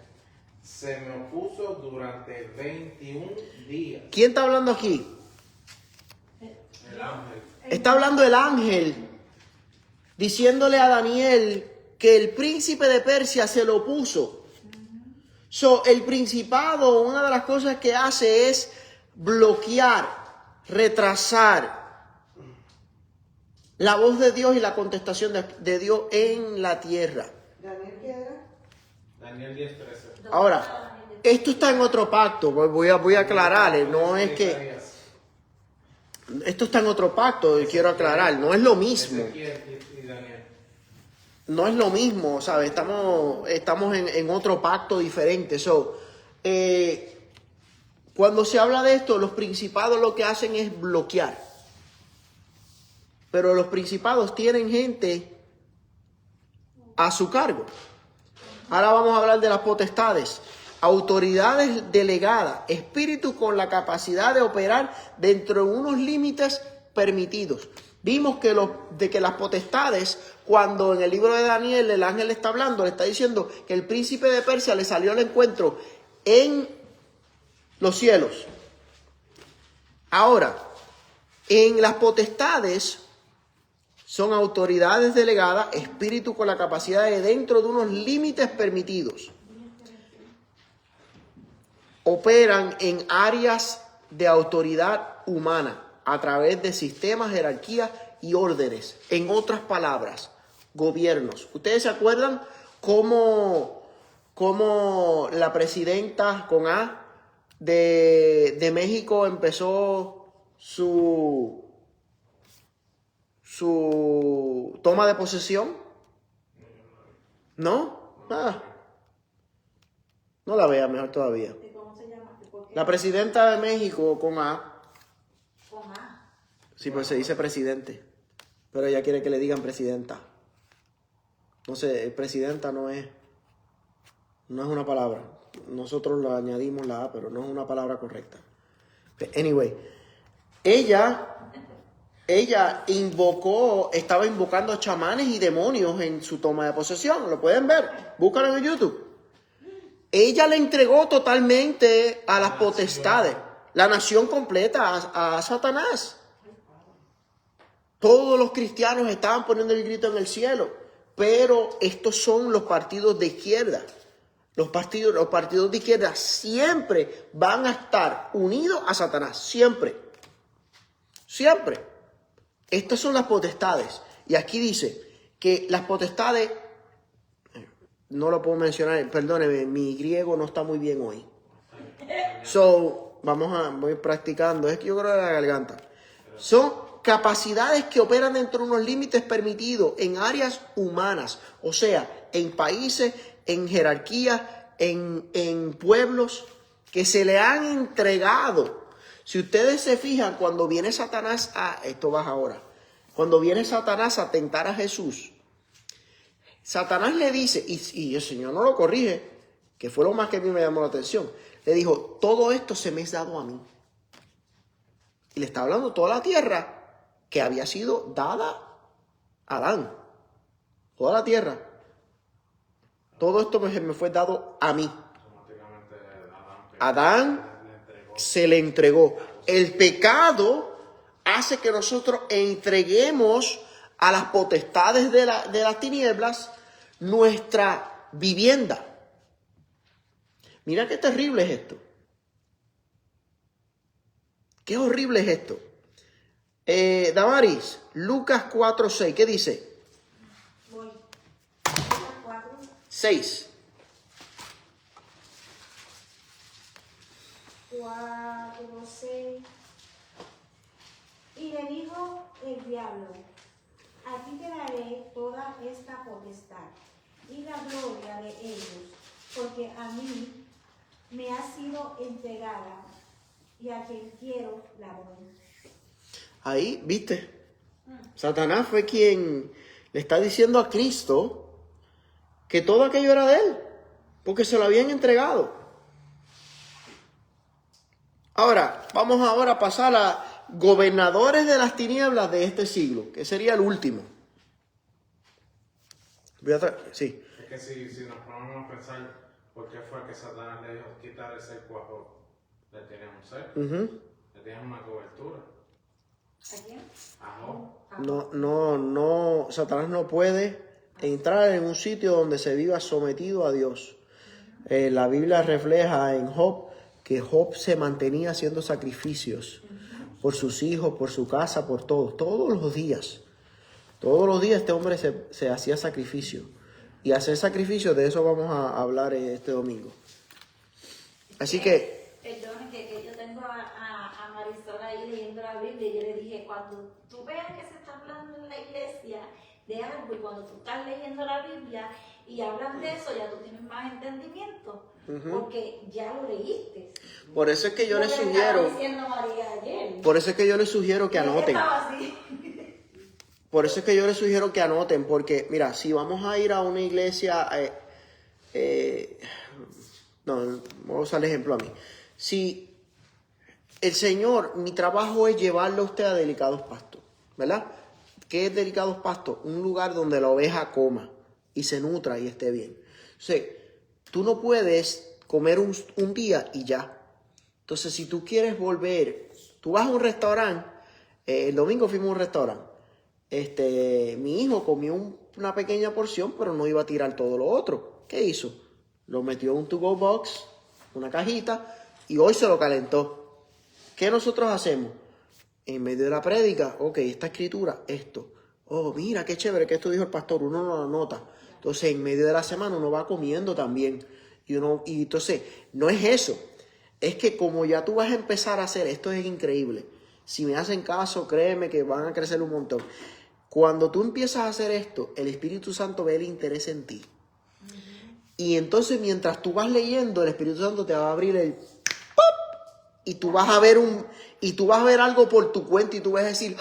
se me opuso durante 21 días. ¿Quién está hablando aquí? El ángel. Está hablando el ángel, diciéndole a Daniel que el príncipe de Persia se lo puso. El principado, una de las cosas que hace es bloquear, retrasar la voz de Dios y la contestación de Dios en la tierra. ¿Daniel qué era? Daniel 10:13. Ahora, esto está en otro pacto, voy a aclararle, no es que... Esto está en otro pacto, quiero aclarar, no es lo mismo. Ezequiel y Daniel. No es lo mismo, ¿sabes? Estamos en otro pacto diferente. Cuando se habla de esto, los principados lo que hacen es bloquear. Pero los principados tienen gente a su cargo. Ahora vamos a hablar de las potestades. Autoridades delegadas, espíritu con la capacidad de operar dentro de unos límites permitidos. Vimos que las potestades, cuando en el libro de Daniel el ángel está hablando, le está diciendo que el príncipe de Persia le salió al encuentro en los cielos. Ahora, en las potestades son autoridades delegadas, espíritu con la capacidad de dentro de unos límites permitidos. Operan en áreas de autoridad humana a través de sistemas, jerarquías y órdenes. En otras palabras, gobiernos. ¿Ustedes se acuerdan cómo la presidenta con A de México empezó su toma de posesión? ¿No? No la vea, mejor todavía. ¿Cómo se llama? ¿Por qué? La presidenta de México con A. Con A. Sí, pues se dice presidente. Pero ella quiere que le digan presidenta. No sé, presidenta no es una palabra. Nosotros le añadimos la A, pero no es una palabra correcta. Anyway, ella estaba invocando chamanes y demonios en su toma de posesión. Lo pueden ver. Búscalo en YouTube. Ella le entregó totalmente a las potestades, la nación completa, a Satanás. Todos los cristianos estaban poniendo el grito en el cielo, pero estos son los partidos de izquierda. Los partidos de izquierda siempre van a estar unidos a Satanás, siempre. Siempre. Estas son las potestades. Y aquí dice que las potestades... No lo puedo mencionar, perdóneme, mi griego no está muy bien hoy. Voy practicando, es que yo creo de la garganta. Son capacidades que operan dentro de unos límites permitidos en áreas humanas, o sea, en países, en jerarquías, en pueblos que se le han entregado. Si ustedes se fijan, cuando viene Satanás esto baja ahora, cuando viene Satanás a tentar a Jesús, Satanás le dice, y el Señor no lo corrige, que fue lo más que a mí me llamó la atención. Le dijo, todo esto se me es dado a mí. Y le está hablando toda la tierra que había sido dada a Adán. Toda la tierra. Todo esto me fue dado a mí. Automáticamente Adán le entregó. se le entregó. El pecado hace que nosotros entreguemos a las potestades de las tinieblas nuestra vivienda. Mira qué terrible es esto. Qué horrible es esto. Damaris, Lucas 4:6, ¿qué dice? Voy. Lucas 4, 6. 6. Y le dijo el diablo: a ti te daré toda esta potestad y la gloria de ellos, porque a mí me ha sido entregada, y a quien quiero la doy. Ahí, ¿viste? Satanás fue quien le está diciendo a Cristo que todo aquello era de él, porque se lo habían entregado. Ahora, vamos ahora a pasar a gobernadores de las tinieblas de este siglo, que sería el último. Sí. Es que si nos ponemos a pensar por qué fue que Satanás le dijo quitar el cerco a Job, le tenían un cerco, le tenían una cobertura. ¿A quién? A Job. No, Satanás no puede entrar en un sitio donde se viva sometido a Dios. La Biblia refleja en Job que Job se mantenía haciendo sacrificios por sus hijos, por su casa, por todos los días. Todos los días este hombre se hacía sacrificio. Y hacer sacrificio, de eso vamos a hablar este domingo. Así que... Perdón, que yo tengo a Marisol ahí leyendo la Biblia y yo le dije, cuando tú veas que se está hablando en la iglesia de algo y cuando tú estás leyendo la Biblia y hablan de eso, ya tú tienes más entendimiento, porque ya lo leíste. Por eso es que yo Lo les que sugiero... estaba diciendo María ayer. Por eso es que yo les sugiero que Y él anoten. estaba así. Por eso es que yo les sugiero que anoten, porque mira, si vamos a ir a una iglesia, vamos a usar el ejemplo a mí. Si el Señor, mi trabajo es llevarlo a usted a delicados pastos, ¿verdad? ¿Qué es delicados pastos? Un lugar donde la oveja coma y se nutra y esté bien. Entonces, tú no puedes comer un día y ya. Entonces, si tú quieres volver, tú vas a un restaurante, el domingo fuimos a un restaurante. Mi hijo comió una pequeña porción, pero no iba a tirar todo lo otro. ¿Qué hizo? Lo metió en un to-go box, una cajita, y hoy se lo calentó. ¿Qué nosotros hacemos? En medio de la prédica, ok, esta escritura, esto. Oh, mira, qué chévere que esto dijo el pastor, uno no lo anota. Entonces, en medio de la semana uno va comiendo también. Y entonces, no es eso. Es que como ya tú vas a empezar a hacer, esto es increíble. Si me hacen caso, créeme que van a crecer un montón. Cuando tú empiezas a hacer esto, el Espíritu Santo ve el interés en ti. Y entonces mientras tú vas leyendo, el Espíritu Santo te va a abrir el ¡pop! Y tú vas a ver algo por tu cuenta y tú vas a decir,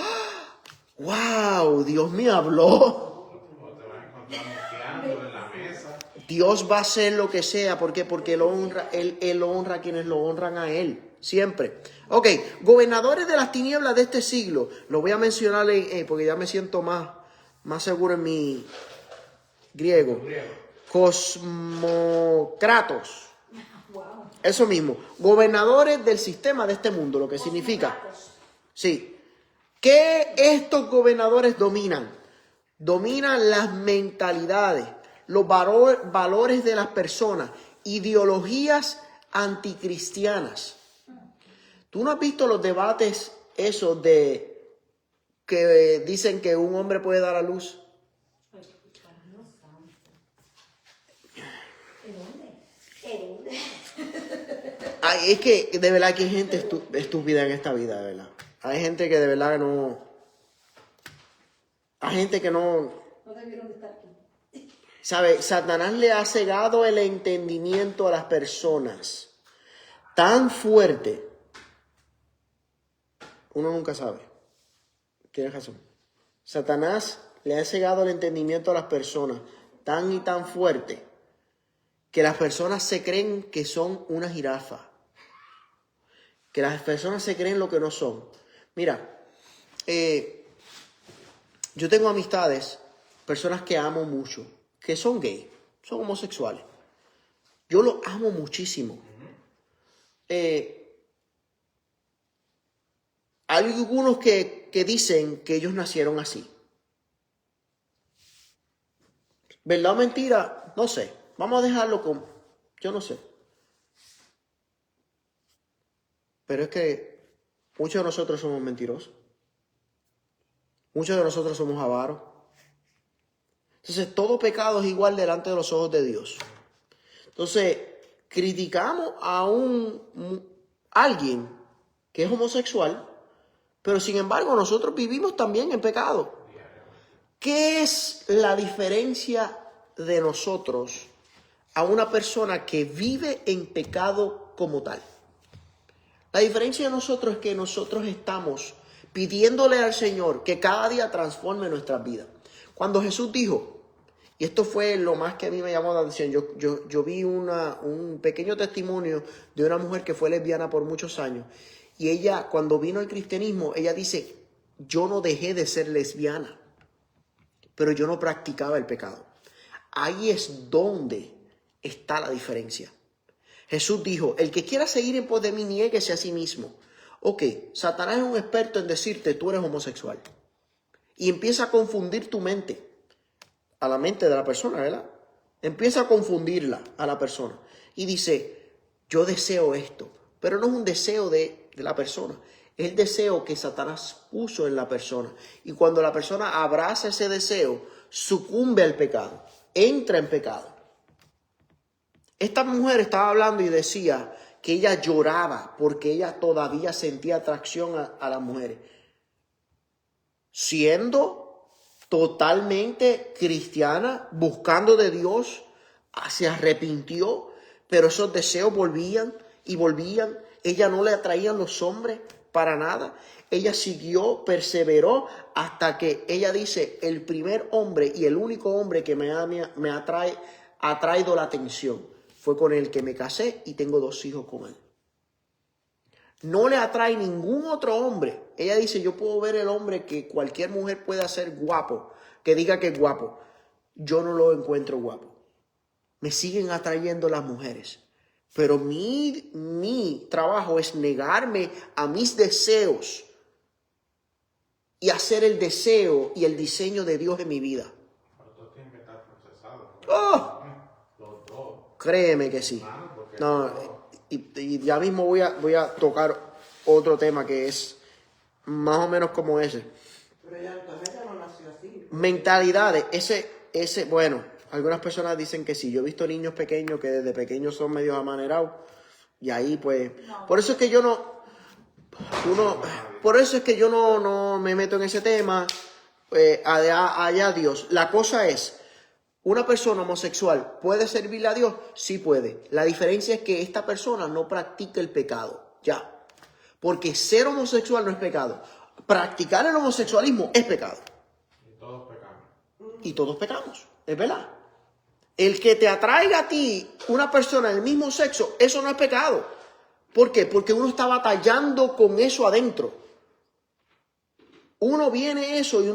¡wow! Dios me habló. O te vas a encontrar mosqueando en la mesa. Dios va a hacer lo que sea. ¿Por qué? Porque Él honra a quienes lo honran a Él. Siempre. Ok, gobernadores de las tinieblas de este siglo. Lo voy a mencionar porque ya me siento más seguro en mi griego. Cosmocratos. Wow. Eso mismo. Gobernadores del sistema de este mundo, lo que significa. Sí. ¿Qué estos gobernadores dominan? Dominan las mentalidades, los valores de las personas, ideologías anticristianas. ¿Tú no has visto los debates esos de que dicen que un hombre puede dar a luz? Ay, es que de verdad que hay gente estúpida en esta vida, de verdad. Hay gente que de verdad no... Hay gente que no... No debieron de estar aquí. ¿Sabe? Satanás le ha cegado el entendimiento a las personas tan fuerte. Uno nunca sabe. Tienes razón. Satanás le ha cegado el entendimiento a las personas tan y tan fuerte que las personas se creen que son una jirafa. Que las personas se creen lo que no son. Mira, yo tengo amistades, personas que amo mucho, que son gay, son homosexuales. Yo los amo muchísimo. Hay algunos que dicen que ellos nacieron así. ¿Verdad o mentira? No sé. Vamos a dejarlo con... Yo no sé. Pero es que muchos de nosotros somos mentirosos. Muchos de nosotros somos avaros. Entonces, todo pecado es igual delante de los ojos de Dios. Entonces, criticamos a alguien que es homosexual, pero sin embargo nosotros vivimos también en pecado. ¿Qué es la diferencia de nosotros a una persona que vive en pecado como tal? La diferencia de nosotros es que nosotros estamos pidiéndole al Señor que cada día transforme nuestras vidas. Cuando Jesús dijo, y esto fue lo más que a mí me llamó la atención, yo vi un pequeño testimonio de una mujer que fue lesbiana por muchos años, y ella, cuando vino al cristianismo, ella dice, yo no dejé de ser lesbiana, pero yo no practicaba el pecado. Ahí es donde está la diferencia. Jesús dijo, el que quiera seguir en pos de mí, niéguese a sí mismo. Ok, Satanás es un experto en decirte, tú eres homosexual. Y empieza a confundir tu mente, a la mente de la persona, ¿verdad? Empieza a confundirla a la persona. Y dice, yo deseo esto, pero no es un deseo de la persona. Es el deseo que Satanás puso en la persona. Y cuando la persona abraza ese deseo, sucumbe al pecado, entra en pecado. Esta mujer estaba hablando y decía que ella lloraba porque ella todavía sentía atracción a las mujeres. Siendo totalmente cristiana, buscando de Dios, se arrepintió, pero esos deseos volvían y volvían. Ella no le atraían los hombres para nada. Ella siguió, perseveró hasta que ella dice, el primer hombre y el único hombre que me ha traído la atención fue con el que me casé y tengo 2 hijos con él. No le atrae ningún otro hombre. Ella dice, yo puedo ver el hombre que cualquier mujer pueda ser guapo, que diga que es guapo. Yo no lo encuentro guapo. Me siguen atrayendo las mujeres. Pero mi trabajo es negarme a mis deseos y hacer el deseo y el diseño de Dios en mi vida. Pero tú tienes que estar procesado. ¡Oh! Los dos. Créeme que sí. Porque No, y ya mismo voy a tocar otro tema que es más o menos como ese. Pero ella no nació así. Mentalidades, bueno, algunas personas dicen que sí. Yo he visto niños pequeños que desde pequeños son medios amanerados. Y ahí pues, por eso es que yo no me meto en ese tema. Allá Dios. La cosa es, ¿una persona homosexual puede servirle a Dios? Sí puede. La diferencia es que esta persona no practica el pecado. Ya. Porque ser homosexual no es pecado. Practicar el homosexualismo es pecado. Y todos pecamos. Y todos pecamos. Es verdad. El que te atraiga a ti una persona del mismo sexo, eso no es pecado. ¿Por qué? Porque uno está batallando con eso adentro. Uno viene eso y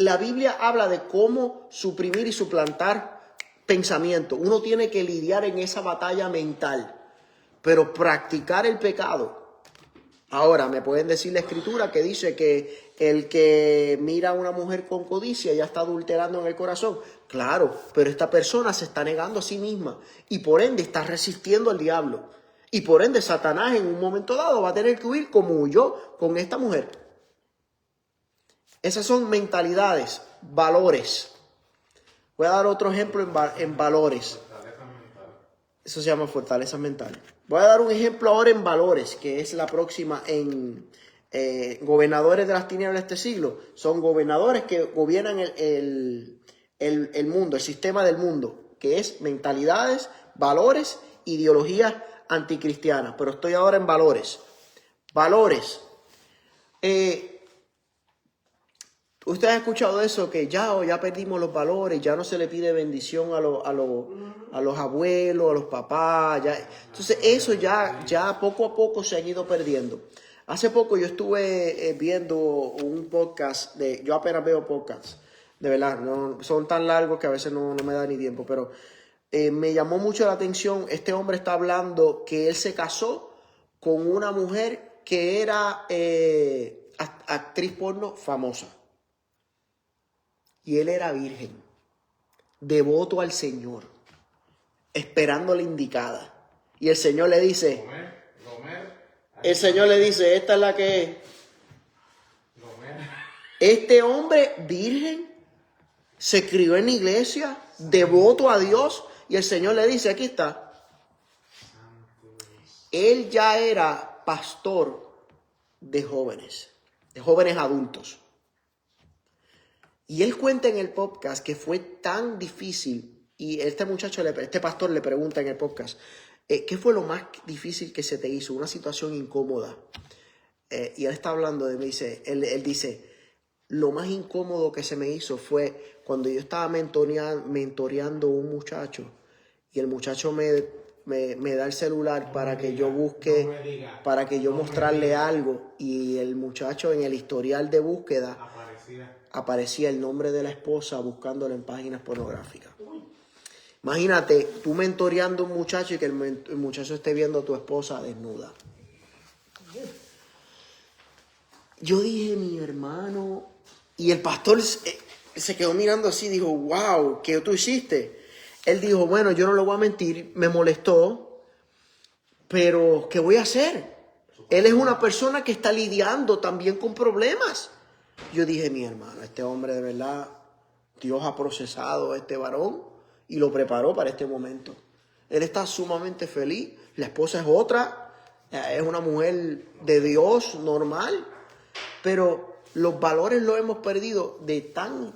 la Biblia habla de cómo suprimir y suplantar pensamiento. Uno tiene que lidiar en esa batalla mental, pero practicar el pecado. Ahora, me pueden decir la escritura que dice que el que mira a una mujer con codicia ya está adulterando en el corazón. Claro, pero esta persona se está negando a sí misma y por ende está resistiendo al diablo. Y por ende Satanás en un momento dado va a tener que huir como huyó con esta mujer. Esas son mentalidades, valores. Voy a dar otro ejemplo en valores. Fortaleza mental. Eso se llama fortaleza mental. Voy a dar un ejemplo ahora en valores, que es la próxima en gobernadores de las tinieblas de este siglo. Son gobernadores que gobiernan el mundo, el sistema del mundo, que es mentalidades, valores, ideologías anticristianas. Pero estoy ahora en valores. Valores. Usted ha escuchado eso, que ya perdimos los valores, ya no se le pide bendición a los abuelos, a los papás. Entonces eso ya poco a poco se han ido perdiendo. Hace poco yo estuve viendo un podcast yo apenas veo podcasts, de verdad, no son tan largos que a veces no me da ni tiempo, pero me llamó mucho la atención. Este hombre está hablando que él se casó con una mujer que era actriz porno famosa. Y él era virgen, devoto al Señor, esperando la indicada. Y el Señor le dice, esta es la que es. Este hombre virgen se crió en la iglesia, devoto a Dios, y el Señor le dice, aquí está. Él ya era pastor de jóvenes adultos. Y él cuenta en el podcast que fue tan difícil, y este pastor le pregunta en el podcast, ¿qué fue lo más difícil que se te hizo? Una situación incómoda. Y él está hablando él dice, lo más incómodo que se me hizo fue cuando yo estaba mentoreando a un muchacho, y el muchacho me da el celular para que yo busque, para que yo mostrarle algo, y el muchacho en el historial de búsqueda aparecía el nombre de la esposa buscándolo en páginas pornográficas. Imagínate, tú mentoreando a un muchacho y que el muchacho esté viendo a tu esposa desnuda. Yo dije, mi hermano, y el pastor se quedó mirando así, dijo, wow, ¿qué tú hiciste? Él dijo, bueno, yo no le voy a mentir, me molestó, pero ¿qué voy a hacer? Él es una persona que está lidiando también con problemas. Yo dije, mi hermano, este hombre de verdad, Dios ha procesado a este varón y lo preparó para este momento. Él está sumamente feliz, la esposa es otra, es una mujer de Dios normal, pero los valores los hemos perdido de tan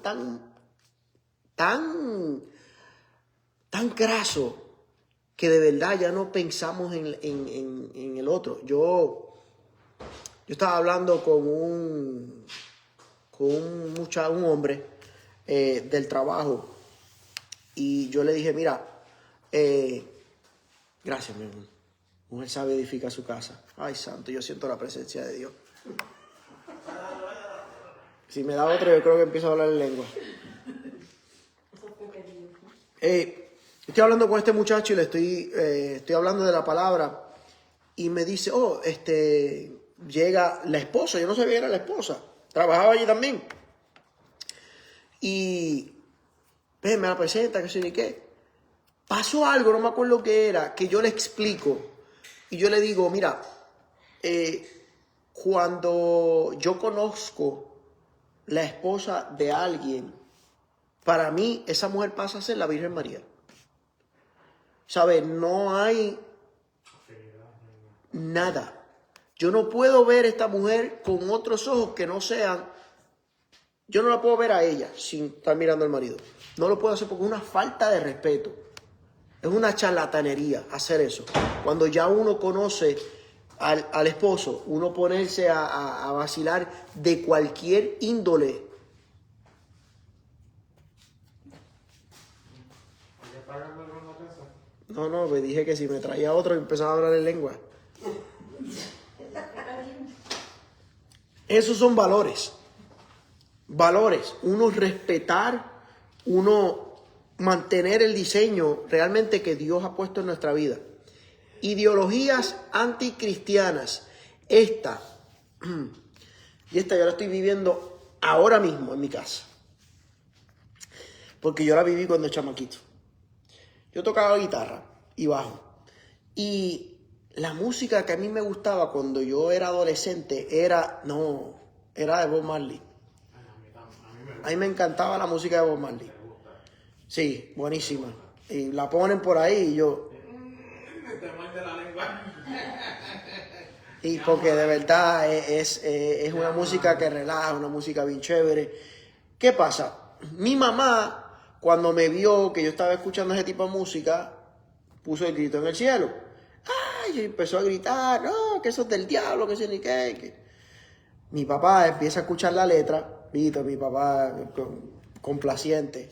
graso que de verdad ya no pensamos en el otro. Yo estaba hablando con un hombre del trabajo, y yo le dije, mira, gracias, mi hermano. Mujer sabia edifica su casa. Ay, santo, yo siento la presencia de Dios. Si me da otro, yo creo que empiezo a hablar en lengua. Estoy hablando con este muchacho y le estoy hablando de la palabra, y me dice, llega la esposa. Yo no sabía que era la esposa. Trabajaba allí también. Y me la presenta, que sé ni qué. Pasó algo, no me acuerdo qué era, que yo le explico. Y yo le digo, mira, cuando yo conozco la esposa de alguien, para mí esa mujer pasa a ser la Virgen María. ¿Sabes? No hay nada. Yo no puedo ver a esta mujer con otros ojos que no sean. Yo no la puedo ver a ella sin estar mirando al marido. No lo puedo hacer porque es una falta de respeto. Es una charlatanería hacer eso. Cuando ya uno conoce al esposo, uno ponerse a vacilar de cualquier índole. No, me dije que si me traía otro empezaba a hablar en lengua. Esos son valores. Valores. Uno respetar, uno mantener el diseño realmente que Dios ha puesto en nuestra vida. Ideologías anticristianas. Esta yo la estoy viviendo ahora mismo en mi casa. Porque yo la viví cuando chamaquito. Yo tocaba guitarra y bajo. Y la música que a mí me gustaba cuando yo era adolescente era de Bob Marley. A mí me encantaba la música de Bob Marley. Sí, buenísima. Y la ponen por ahí y yo... Y porque de verdad es una música que relaja, una música bien chévere. ¿Qué pasa? Mi mamá, cuando me vio que yo estaba escuchando ese tipo de música, puso el grito en el cielo. ¡Ay! Y empezó a gritar, no, que eso es del diablo, que eso ni qué. Mi papá empieza a escuchar la letra, Vito, mi papá complaciente.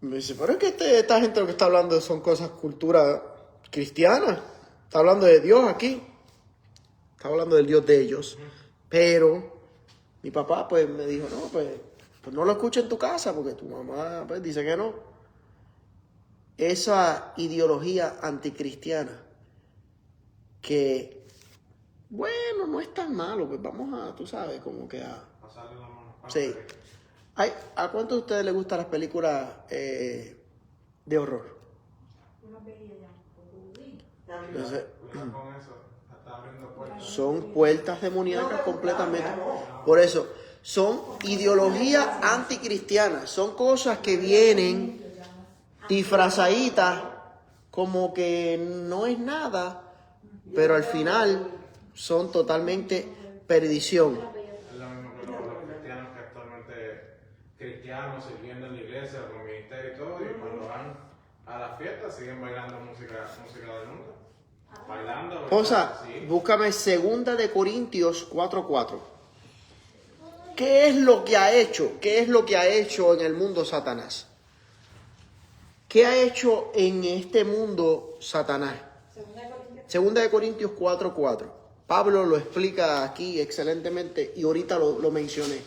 Me dice, pero es que esta gente lo que está hablando son cosas, cultura cristiana. Está hablando de Dios aquí. Estaba hablando del Dios de ellos. Pero mi papá pues me dijo, no, pues no lo escuches en tu casa porque tu mamá pues dice que no. Esa ideología anticristiana que, bueno, no es tan malo, pues vamos a, tú sabes, como que a... Pasarle la mano. Sí. ¿A cuántos de ustedes les gustan las películas de horror? Una veía ya. Entonces, Cuidado con eso. Está abriendo puertas. son puertas demoníacas completamente. Por eso, son ideologías anticristianas. Son cosas que vienen disfrazaditas como que no es nada, pero al final son totalmente perdición. Es lo mismo que los cristianos que actualmente, cristianos sirviendo en la iglesia, con ministerio y todo, y cuando van a las fiestas siguen bailando música del mundo. Bailando. Esposa, Sí. búscame 2 de Corintios 4:4. ¿Qué es lo que ha hecho? ¿Qué es lo que ha hecho en el mundo Satanás? ¿Qué ha hecho en este mundo Satanás? 2 de Corintios 4:4. Pablo lo explica aquí excelentemente y ahorita lo mencioné.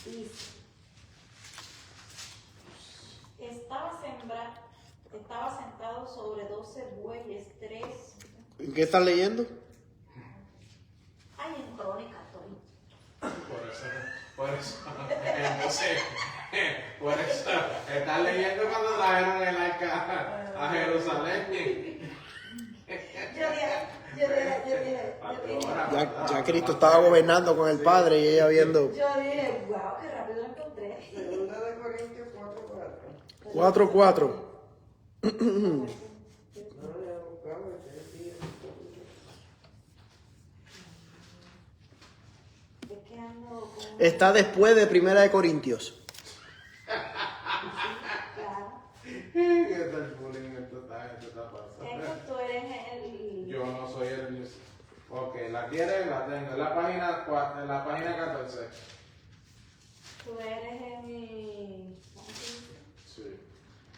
Dice, estaba sentado sobre 12 bueyes, 3. ¿En qué estás leyendo? Ay, en Crónica estoy. Por eso, entonces, por eso, estás leyendo cuando trajeron el arca a Jerusalén. Yo dije, Ya Cristo estaba gobernando con el Padre y ella viendo wow, qué rápido lo encontré. Segunda de Corintios 4:4. 4:4. No, ya buscamos, sí. Es que ando con... Está después de 1 de Corintios. Claro. ¿Qué tal bullying esto está pasando? Es que tú eres el... Yo no soy el... Ok, la quieres, la tengo. En la página 14. Tú eres el... ¿cómo se dice? Sí.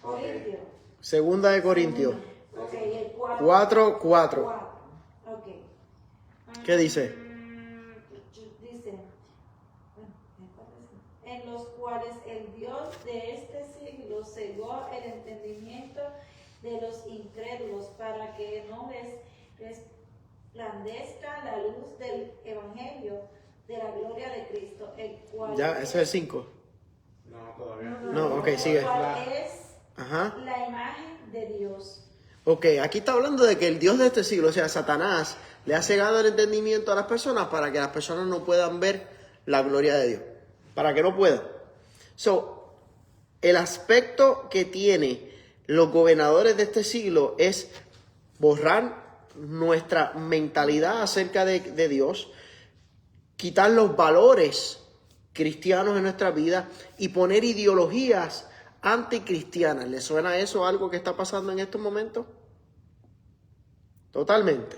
Corintio. 2 de Corintios Ok, el 4. 4:4. Ok. ¿Qué dice? Dice, en los cuales el Dios de este siglo cegó el entendimiento de los incrédulos para que no les resplandezca la luz del evangelio de la gloria de Cristo, el cual Ya, ese es el 5. No, todavía. No, ok, sigue. el cual es Ajá. la imagen de Dios. Ok, aquí está hablando de que el Dios de este siglo, o sea, Satanás, le ha cegado el entendimiento a las personas para que las personas no puedan ver la gloria de Dios. Para que no puedan. So, el aspecto que tiene los gobernadores de este siglo es borrar nuestra mentalidad acerca de Dios, quitar los valores cristianos en nuestra vida y poner ideologías anticristianas. ¿Le suena eso algo que está pasando en estos momentos? Totalmente.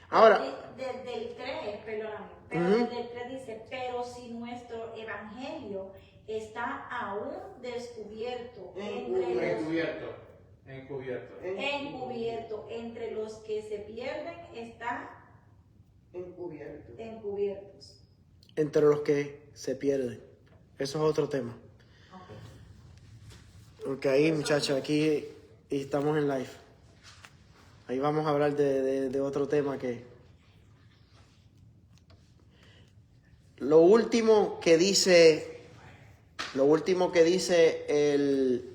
Ahora, Desde el 3, perdóname, pero desde el 3 dice, pero si nuestro evangelio está aún descubierto encubierto entre los que se pierden, están encubiertos. entre los que se pierden. Eso es otro tema. Ok, ahí muchachos, aquí estamos en live. Ahí vamos a hablar de otro tema que... Lo último que dice el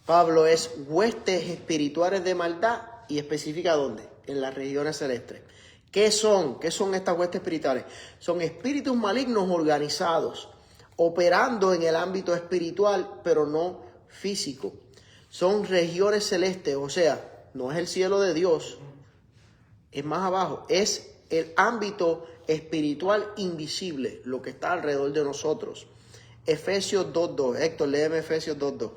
Pablo es huestes espirituales de maldad y especifica dónde, en las regiones celestes. ¿Qué son? ¿Qué son estas huestes espirituales? Son espíritus malignos organizados, operando en el ámbito espiritual, pero no físico. Son regiones celestes, o sea, no es el cielo de Dios, es más abajo, es el ámbito espiritual invisible, lo que está alrededor de nosotros. Efesios 2:2. Héctor, léeme Efesios 2:2.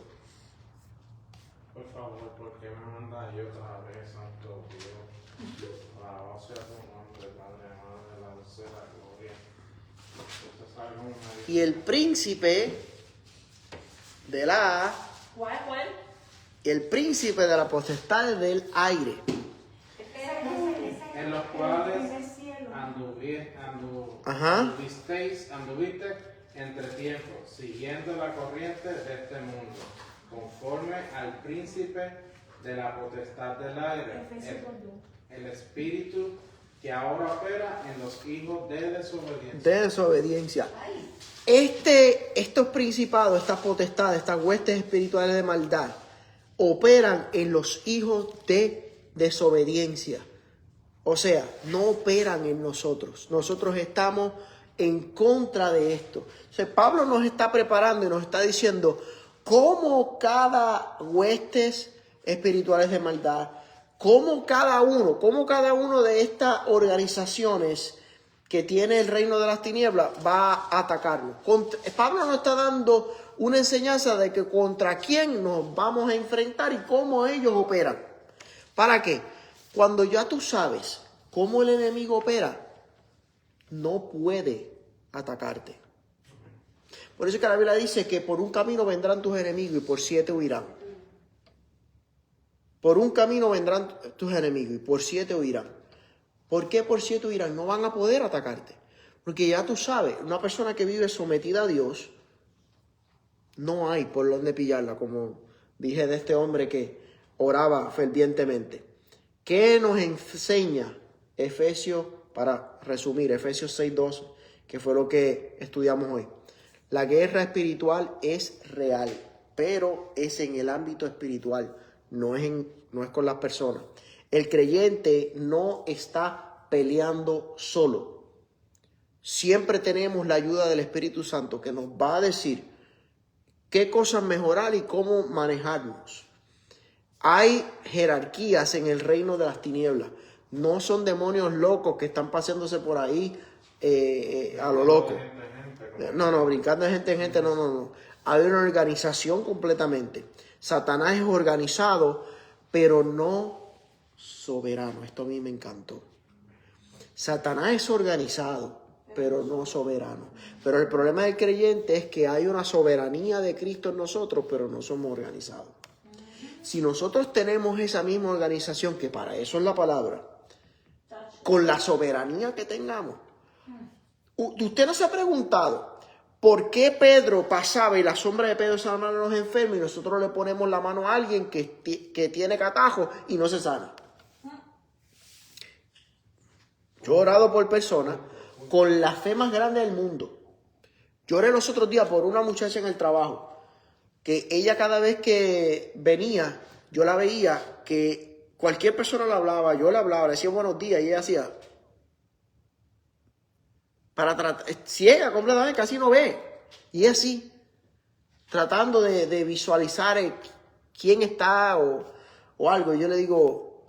Por favor, ¿por qué me mandas yo otra vez, santo Dios? Alabado sea tu nombre, Padre, Madre, la dulce la gloria. Esto es algo una- Y el príncipe de la... ¿Cuál? El príncipe de la potestad del aire. En los el cuales primer cielo. Ajá. anduviste entre tiempo, siguiendo la corriente de este mundo, conforme al príncipe de la potestad del aire, Efesios 2. el espíritu que ahora opera en los hijos de desobediencia. De desobediencia. Estos principados, estas potestades, estas huestes espirituales de maldad, operan en los hijos de desobediencia. O sea, no operan en nosotros. Nosotros estamos en contra de esto. O sea, Pablo nos está preparando y nos está diciendo cómo cada huestes espirituales de maldad, cómo cada uno de estas organizaciones que tiene el reino de las tinieblas va a atacarnos. Pablo nos está dando una enseñanza de que contra quién nos vamos a enfrentar y cómo ellos operan. ¿Para qué? Cuando ya tú sabes cómo el enemigo opera, no puede atacarte. Por eso que la Biblia dice que por un camino vendrán tus enemigos y por 7 huirán. Por un camino vendrán tus enemigos y por 7 huirán. ¿Por qué por 7 huirán? No van a poder atacarte. Porque ya tú sabes, una persona que vive sometida a Dios, no hay por dónde pillarla, como dije de este hombre que oraba fervientemente. ¿Qué nos enseña Efesios, para resumir, Efesios 6:12, que fue lo que estudiamos hoy? La guerra espiritual es real, pero es en el ámbito espiritual, no es con las personas. El creyente no está peleando solo. Siempre tenemos la ayuda del Espíritu Santo que nos va a decir qué cosas mejorar y cómo manejarnos. Hay jerarquías en el reino de las tinieblas. No son demonios locos que están paseándose por ahí a lo loco. No, brincando de gente en gente, no. Hay una organización completamente. Satanás es organizado, pero no soberano. Esto a mí me encantó. Satanás es organizado, pero no soberano. Pero el problema del creyente es que hay una soberanía de Cristo en nosotros, pero no somos organizados. Si nosotros tenemos esa misma organización, que para eso es la palabra, con la soberanía que tengamos. Usted no se ha preguntado por qué Pedro pasaba y la sombra de Pedro sanaba a los enfermos y nosotros le ponemos la mano a alguien que tiene catarro y no se sana. Yo he orado por personas con la fe más grande del mundo. Yo oré los otros días por una muchacha en el trabajo, que ella cada vez que venía, yo la veía que cualquier persona le hablaba, yo le hablaba, le decía buenos días y ella hacía, ciega completamente, casi no ve. Y así, tratando de visualizar quién está o algo. Y yo le digo,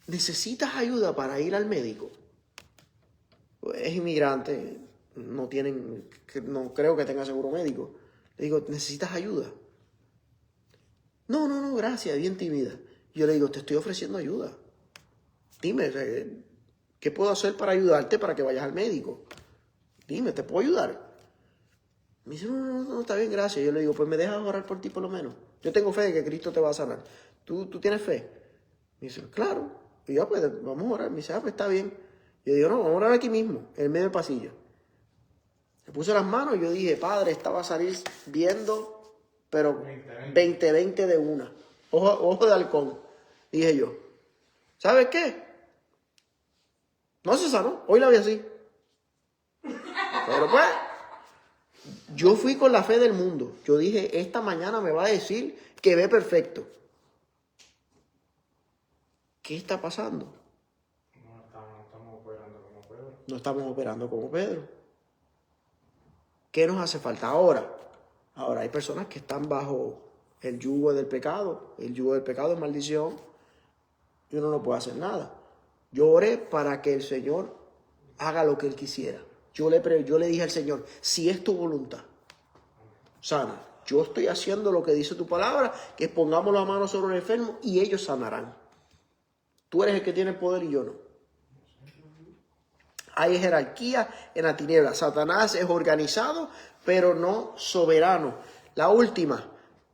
¿necesitas ayuda para ir al médico? Es inmigrante, no creo que tenga seguro médico. Le digo, ¿necesitas ayuda? No, gracias, bien tímida. Yo le digo, te estoy ofreciendo ayuda. Dime, ¿qué puedo hacer para ayudarte para que vayas al médico? Dime, ¿te puedo ayudar? Me dice, no, está bien, gracias. Yo le digo, pues me dejas orar por ti por lo menos. Yo tengo fe de que Cristo te va a sanar. ¿Tú tienes fe? Me dice, claro. Y yo, pues vamos a orar. Me dice, pues está bien. Yo digo, no, vamos a orar aquí mismo, en el medio del pasillo. Le puse las manos y yo dije, Padre, esta va a salir viendo, pero 20 de una. Ojo de halcón. Dije yo, ¿sabes qué? No se sanó, hoy la vi así. Pero pues, yo fui con la fe del mundo. Yo dije, esta mañana me va a decir que ve perfecto. ¿Qué está pasando? No estamos operando como Pedro. No estamos operando como Pedro. ¿Qué nos hace falta ahora? Ahora hay personas que están bajo el yugo del pecado. El yugo del pecado es maldición. Y uno no puede hacer nada. Yo oré para que el Señor haga lo que Él quisiera. Yo le dije al Señor, si es tu voluntad, sana. Yo estoy haciendo lo que dice tu palabra, que pongamos las manos sobre el enfermo y ellos sanarán. Tú eres el que tiene el poder y yo no. Hay jerarquía en la tiniebla. Satanás es organizado, pero no soberano. La última,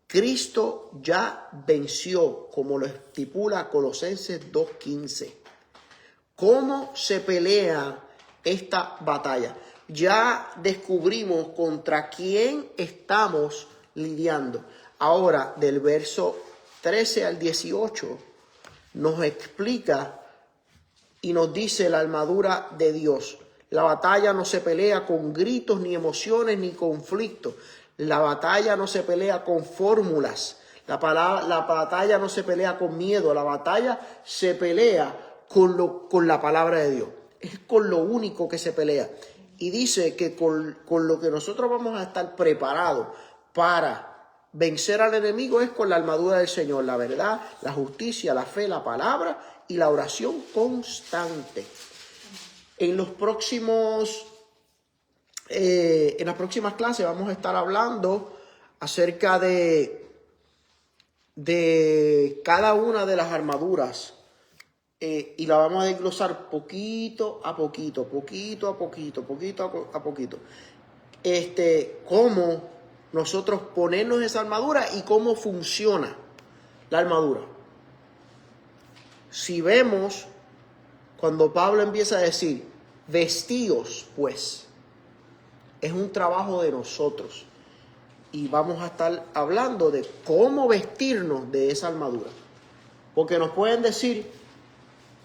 Cristo ya venció, como lo estipula Colosenses 2:15. ¿Cómo se pelea esta batalla? Ya descubrimos contra quién estamos lidiando. Ahora, del verso 13 al 18, nos explica y nos dice la armadura de Dios. La batalla no se pelea con gritos, ni emociones, ni conflictos. La batalla no se pelea con fórmulas. La batalla no se pelea con miedo. La batalla se pelea con la palabra de Dios. Es con lo único que se pelea. Y dice que con lo que nosotros vamos a estar preparados para vencer al enemigo es con la armadura del Señor. La verdad, la justicia, la fe, la palabra y la oración constante. En las próximas clases vamos a estar hablando acerca de cada una de las armaduras y la vamos a desglosar poquito a poquito. Cómo nosotros ponernos esa armadura y cómo funciona la armadura. Si vemos, cuando Pablo empieza a decir, vestíos, pues, es un trabajo de nosotros. Y vamos a estar hablando de cómo vestirnos de esa armadura. Porque nos pueden decir,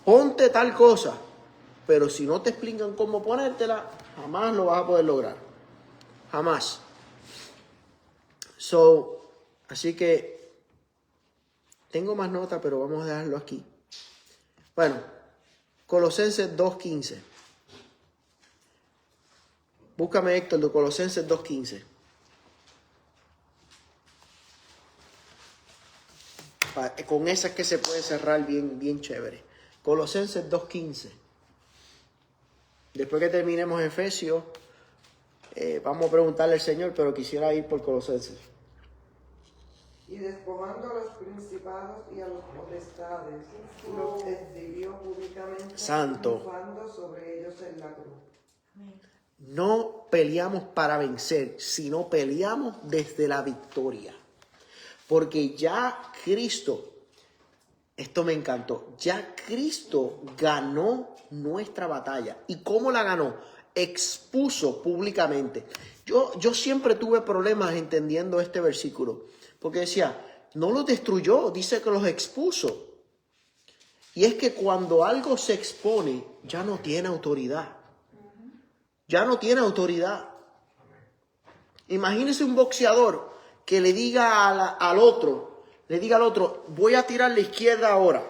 ponte tal cosa, pero si no te explican cómo ponértela, jamás lo vas a poder lograr. Jamás. Así que, tengo más notas, pero vamos a dejarlo aquí. Bueno, Colosenses 2:15. Búscame, Héctor, de Colosenses 2:15. Con esa es que se puede cerrar bien chévere. Colosenses 2:15. Después que terminemos Efesios, vamos a preguntarle al Señor, pero quisiera ir por Colosenses. Y despojando a los principados y a los potestades, los exhibió públicamente, Santo. triunfando sobre ellos en la cruz. No peleamos para vencer, sino peleamos desde la victoria. Porque ya Cristo, esto me encantó, ya Cristo ganó nuestra batalla. ¿Y cómo la ganó? Expuso públicamente. Yo siempre tuve problemas entendiendo este versículo, porque decía, no los destruyó, dice que los expuso. Y es que cuando algo se expone, ya no tiene autoridad. Ya no tiene autoridad. Imagínese un boxeador que le diga al otro, voy a tirar la izquierda ahora.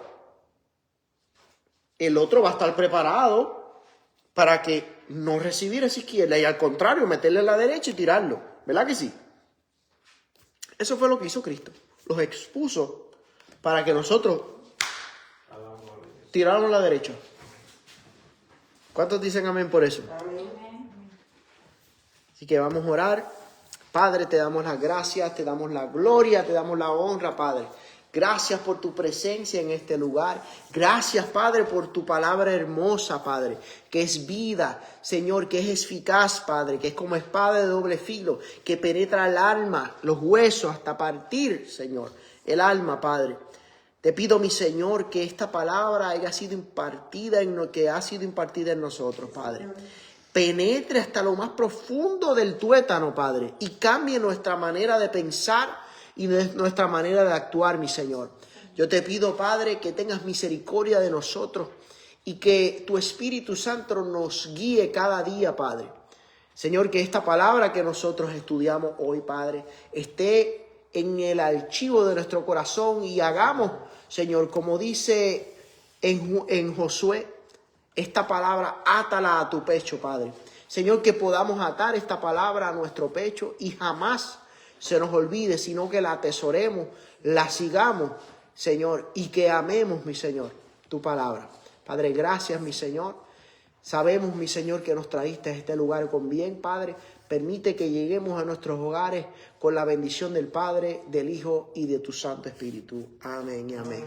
El otro va a estar preparado para que no recibir esa izquierda y al contrario, meterle la derecha y tirarlo. ¿Verdad que sí? Eso fue lo que hizo Cristo. Los expuso para que nosotros tiráramos la derecha. ¿Cuántos dicen amén por eso? Amén. Así que vamos a orar. Padre, te damos las gracias, te damos la gloria, te damos la honra, Padre. Gracias por tu presencia en este lugar. Gracias, Padre, por tu palabra hermosa, Padre, que es vida, Señor, que es eficaz, Padre, que es como espada de doble filo, que penetra el alma, los huesos, hasta partir, Señor, el alma, Padre. Te pido, mi Señor, que esta palabra haya sido impartida en lo que ha sido impartida en nosotros, Padre. Penetre hasta lo más profundo del tuétano, Padre, y cambie nuestra manera de pensar y nuestra manera de actuar, mi Señor. Yo te pido, Padre, que tengas misericordia de nosotros y que tu Espíritu Santo nos guíe cada día, Padre. Señor, que esta palabra que nosotros estudiamos hoy, Padre, esté en el archivo de nuestro corazón y hagamos, Señor, como dice en Josué, esta palabra, átala a tu pecho, Padre. Señor, que podamos atar esta palabra a nuestro pecho y jamás se nos olvide, sino que la atesoremos, la sigamos, Señor, y que amemos, mi Señor, tu palabra. Padre, gracias, mi Señor. Sabemos, mi Señor, que nos trajiste a este lugar con bien, Padre. Permite que lleguemos a nuestros hogares con la bendición del Padre, del Hijo y de tu Santo Espíritu. Amén y amén.